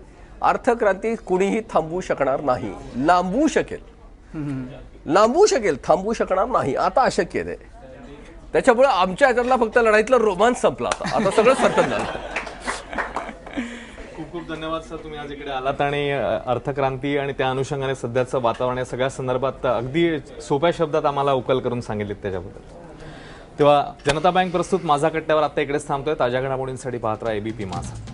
अर्थक्रांती कुणीही थांबवू शकणार नाही. लांबवू शकेल, थांबवू शकणार नाही. आता अशक्य आहे. त्याच्यामुळे आमच्या ह्याच्यातला फक्त लढाईतला रोमांच संपला. आता सगळं सर्टन झालं. खूप खूप धन्यवाद सर, तुम्ही आज इकडे आलात आणि अर्थक्रांती आणि त्या अनुषंगाने सध्याचं वातावरण या सगळ्या संदर्भात अगदी सोप्या शब्दात आम्हाला उकल करून सांगितलीत त्याच्याबद्दल. तेव्हा जनता बँक प्रस्तुत माझा कट्ट्यावर आता इकडेच थांबतोय. ताज्या घडामोडींसाठी पाहत राहा ABP माझा.